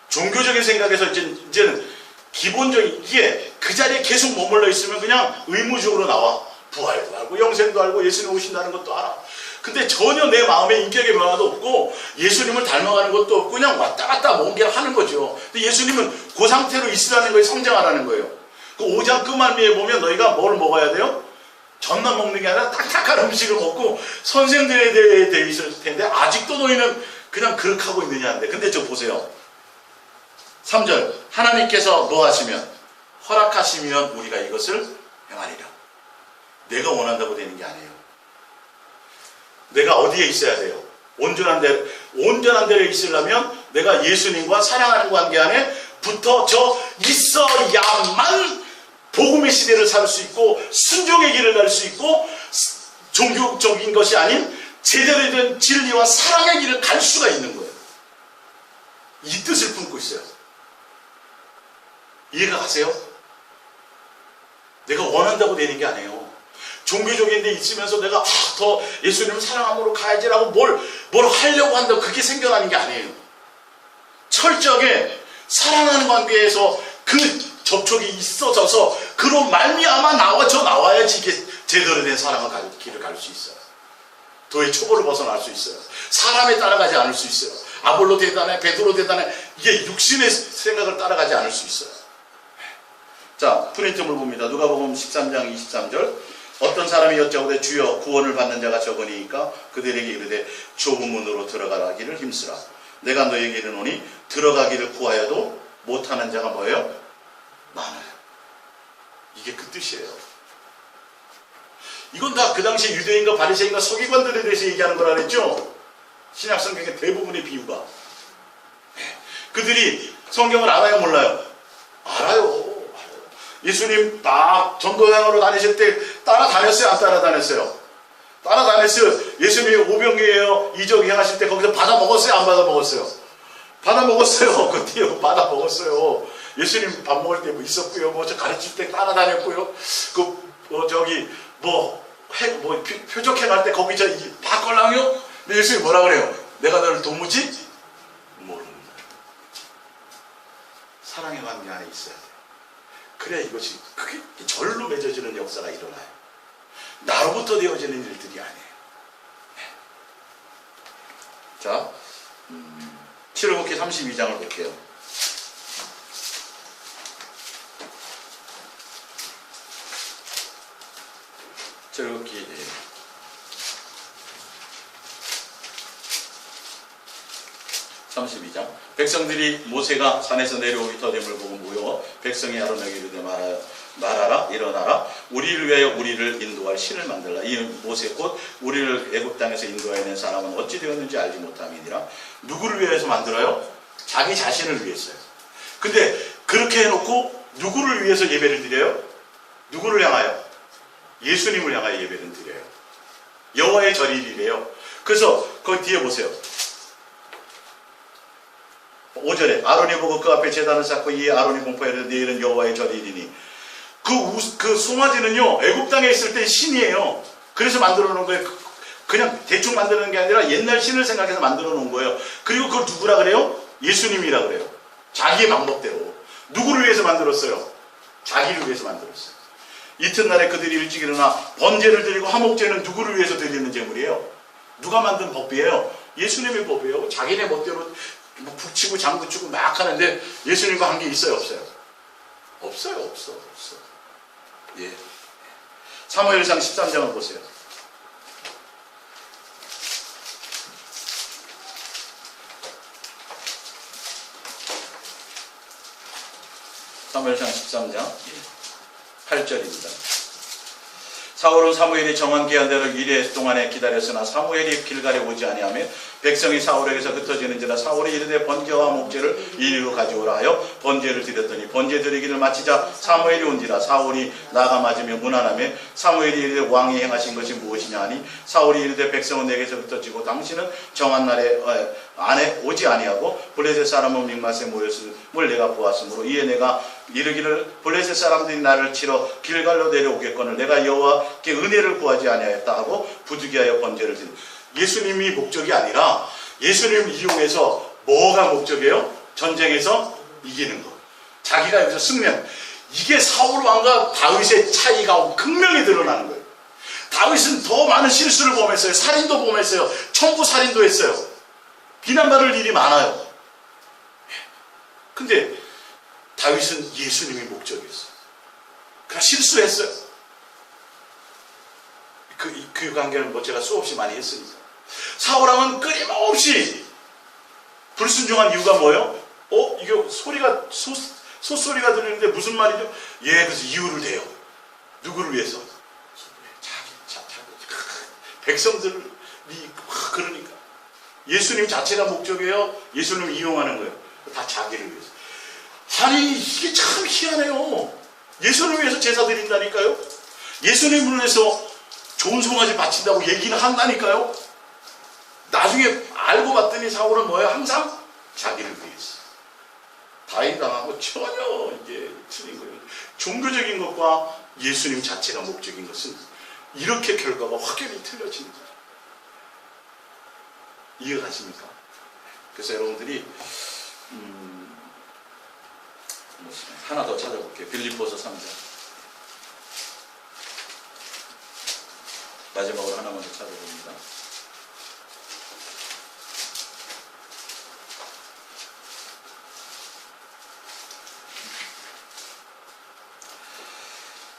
종교적인 생각에서 이제는 기본적인 이게 그 자리에 계속 머물러 있으면 그냥 의무적으로 나와. 부활도 알고 영생도 알고 예수님 오신다는 것도 알아. 근데 전혀 내 마음에 인격의 변화도 없고 예수님을 닮아가는 것도 없고 그냥 왔다 갔다 뭔가를 하는 거죠. 근데 예수님은 그 상태로 있으라는 거예요. 성장하라는 거예요. 그 5장 끝말미에 보면 너희가 뭘 먹어야 돼요? 전만 먹는 게 아니라 딱딱한 음식을 먹고 선생들에 대해 돼 있을 텐데 아직도 너희는 그냥 그렇게 하고 있느냐는데. 근데 저 보세요. 3절 하나님께서 뭐 하시면 허락하시면 우리가 이것을 행하리라. 내가 원한다고 되는 게 아니에요. 내가 어디에 있어야 돼요? 온전한 데에 있으려면 내가 예수님과 사랑하는 관계 안에 붙어져 있어야만 복음의 시대를 살 수 있고 순종의 길을 갈 수 있고 종교적인 것이 아닌 제대로 된 진리와 사랑의 길을 갈 수가 있는 거예요. 이 뜻을 품고 있어요. 이해가 가세요? 내가 원한다고 되는 게 아니에요. 종교적인 데 있으면서 내가 더 예수님을 사랑함으로 가야지라고 뭘 하려고 한다고 그게 생겨나는 게 아니에요. 철저하게 사랑하는 관계에서 그 접촉이 있어져서 그로 말미암아 나와야지 이게 제대로 된 사랑의 길을 갈 수 있어요. 도의 초보를 벗어날 수 있어요. 사람에 따라가지 않을 수 있어요. 아볼로 대단해, 베드로 대단해, 이게 육신의 생각을 따라가지 않을 수 있어요. 자, 프린트물 봅니다. 누가복음 13장 23절 어떤 사람이 여짜오되 주여 구원을 받는 자가 적으니까 그들에게 이르되 좁은 문으로 들어가기를 힘쓰라. 내가 너에게 이르노니 들어가기를 구하여도 못하는 자가 뭐예요? 많아요. 이게 그 뜻이에요. 이건 다 그 당시 유대인과 바리새인과 서기관들에 대해서 얘기하는 거라 그랬죠. 신약 성경의 대부분의 비유가. 그들이 성경을 알아요 몰라요? 알아요. 예수님 막 전도행으로 다니실 때 따라다녔어요? 안 따라다녔어요? 따라다녔어요. 예수님이 오병이에요 이적 행하실 때 거기서 받아 먹었어요? 안 받아 먹었어요? 받아 먹었어요. 그 뒤에 받아 먹었어요. 예수님 밥 먹을 때 뭐 있었고요. 뭐 저 가르칠 때 따라다녔고요. 표적행할 때 거기 바걸랑요? 근데 예수님이 뭐라 그래요? 내가 너를 도무지 모르는 사랑의 관계 안에 있어야 돼요. 그래야 이것이 크게 절로 맺어지는 역사가 일어나요. 나로부터 되어지는 일들이 아니에요. 자, 출애굽기 32장을 볼게요. 출애굽기 32장. 백성들이 모세가 산에서 내려오기 더됨을 보고 모여 백성이 아론에게 이르되 말하라 일어나라 우리를 위하여 우리를 인도할 신을 만들라. 이 모세 곧 우리를 애굽 땅에서 인도하여 낸 사람은 어찌 되었는지 알지 못함이니라. 누구를 위해서 만들어요? 자기 자신을 위해서요. 근데 그렇게 해놓고 누구를 위해서 예배를 드려요? 누구를 향하여? 예수님을 향하여 예배를 드려요. 여호와의 절일이래요. 그래서 거기 뒤에 보세요. 5절에 아론이 보고 그 앞에 제단을 쌓고 이에 아론이 공포하여 내일은 여호와의 절일이니 그 송아지는요 애굽 땅에 있을 때 신이에요. 그래서 만들어 놓은 거예요. 그냥 대충 만드는 게 아니라 옛날 신을 생각해서 만들어 놓은 거예요. 그리고 그걸 누구라 그래요? 예수님이라 그래요. 자기의 방법대로. 누구를 위해서 만들었어요? 자기를 위해서 만들었어요. 이튿날에 그들이 일찍 일어나 번제를 드리고 화목제는 누구를 위해서 드리는 제물이에요? 누가 만든 법이에요? 예수님의 법이에요. 자기네 멋대로 북치고 장구치고 막 하는데 예수님과 한 게 있어요? 없어요? 없어요. 없어. 예. 사무엘상 13장을 보세요. 사무엘상 13장 8절입니다. 사울은 사무엘이 정한 기한대로 1회 동안에 기다렸으나 사무엘이 길갈에 오지 아니하며 백성이 사울에게서 흩어지는지라 사울이 이르되 번제와 목제를 이리로 가져오라 하여 번제를 드렸더니 번제 드리기를 마치자 사무엘이 온지라 사울이 나가 맞으며 무난하며 사무엘이 이르되 왕이 행하신 것이 무엇이냐 하니 사울이 이르되 백성은 내게서 흩어지고 당신은 정한 날에 안에 오지 아니하고 블레셋 사람은 mikmat에 모였음을 내가 보았으므로 이에 내가 이르기를 블레셋 사람들이 나를 치러 길갈로 내려오겠거늘 내가 여호와께 은혜를 구하지 아니하였다 하고 부득이하여 번제를 드린. 예수님이 목적이 아니라 예수님을 이용해서 뭐가 목적이에요? 전쟁에서 이기는 것. 자기가 여기서 승리하는. 이게 사울 왕과 다윗의 차이가 극명히 드러나는 거예요. 다윗은 더 많은 실수를 범했어요. 살인도 범했어요. 천부 살인도 했어요. 비난받을 일이 많아요. 근데 다윗은 예수님이 목적이었어요. 그러니까 실수했어요. 그 관계는 뭐 제가 수없이 많이 했으니까. 사울왕은 끊임없이 불순종한 이유가 뭐예요? 이거 소리가 소소리가 들리는데 무슨 말이죠? 예, 그래서 이유를 대요. 누구를 위해서? 자기. 백성들이 그러니까 예수님 자체가 목적이에요. 예수님을 이용하는 거예요. 다 자기를 위해서. 아니 이게 참 희한해요. 예수님을 위해서 제사 드린다니까요. 예수님을 위해서 좋은 송아지 바친다고 얘기는 한다니까요. 나중에 알고 봤더니 사울은 뭐예요? 항상 자기를 위해서. 다윗당하고 전혀 이게 틀린 거예요. 종교적인 것과 예수님 자체가 목적인 것은 이렇게 결과가 확연히 틀려지는 거예요. 이해가 가십니까? 그래서 여러분들이 하나 더 찾아볼게요. 빌립보서 3장. 마지막으로 하나만 더 찾아봅니다.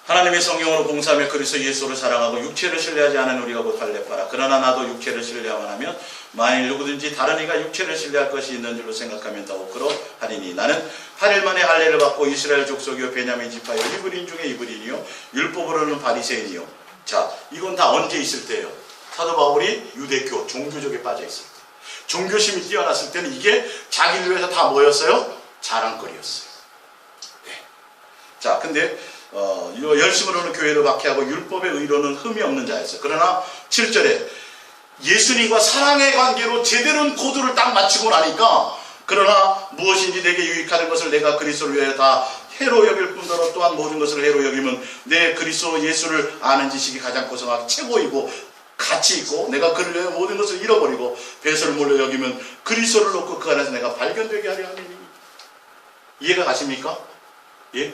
하나님의 성령으로 봉사하며 그리스도 예수를 사랑하고 육체를 신뢰하지 않은 우리가 곧 할례파라. 그러나 나도 육체를 신뢰하만 하면 만일 누구든지 다른 이가 육체를 신뢰할 것이 있는 줄로 생각하면 더욱 그러하리니 나는 8일 만에 할례를 받고 이스라엘 족속이요 베냐민 지파요 이브린 중에 이브린이요 율법으로는 바리새인이요. 자, 이건 다 언제 있을 때예요? 사도 바울이 유대교 종교적에 빠져 있을 때, 종교심이 뛰어났을 때는 이게 자기를 위해서 다 뭐였어요? 자랑거리였어요. 네. 자, 근데 열심으로는 교회를 박해하고 율법의 의로는 흠이 없는 자였어요. 그러나 7절에 예수님과 사랑의 관계로 제대로 코드를 딱 맞추고 나니까 그러나 무엇인지 내게 유익하는 것을 내가 그리스도를 위하여 다 해로 여길 뿐더러 또한 모든 것을 해로 여기면 내 그리스도 예수를 아는 지식이 가장 고상하고 최고이고 가치 있고 내가 그를 위하여 모든 것을 잃어버리고 배설을 몰려 여기면 그리스도를 놓고 그 안에서 내가 발견되게 하려 하니 이해가 가십니까? 예?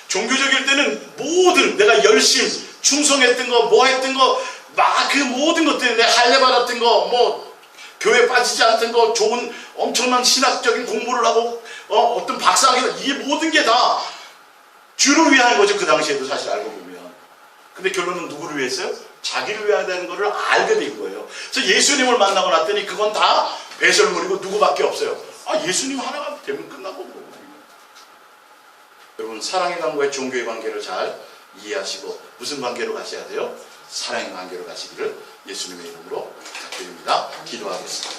종교적일 때는 모든 내가 열심, 충성했던 거, 뭐 했던 거, 막 그 모든 것들이 내가 할례 받았던 거, 뭐 교회 빠지지 않던 거, 좋은 엄청난 신학적인 공부를 하고 어떤 박사학위, 이 모든 게 다 주를 위한 거죠. 그 당시에도 사실 알고 보면. 근데 결론은 누구를 위해서요? 자기를 위해야 되는 것을 알게 된 거예요. 그래서 예수님을 만나고 났더니 그건 다 배설물이고 누구밖에 없어요. 아, 예수님 하나가 되면 끝나고 뭐. 여러분, 사랑의 관계와 종교의 관계를 잘 이해하시고 무슨 관계로 가셔야 돼요? 사랑의 관계로 가시기를 예수님의 이름으로 부탁드립니다. 기도하겠습니다.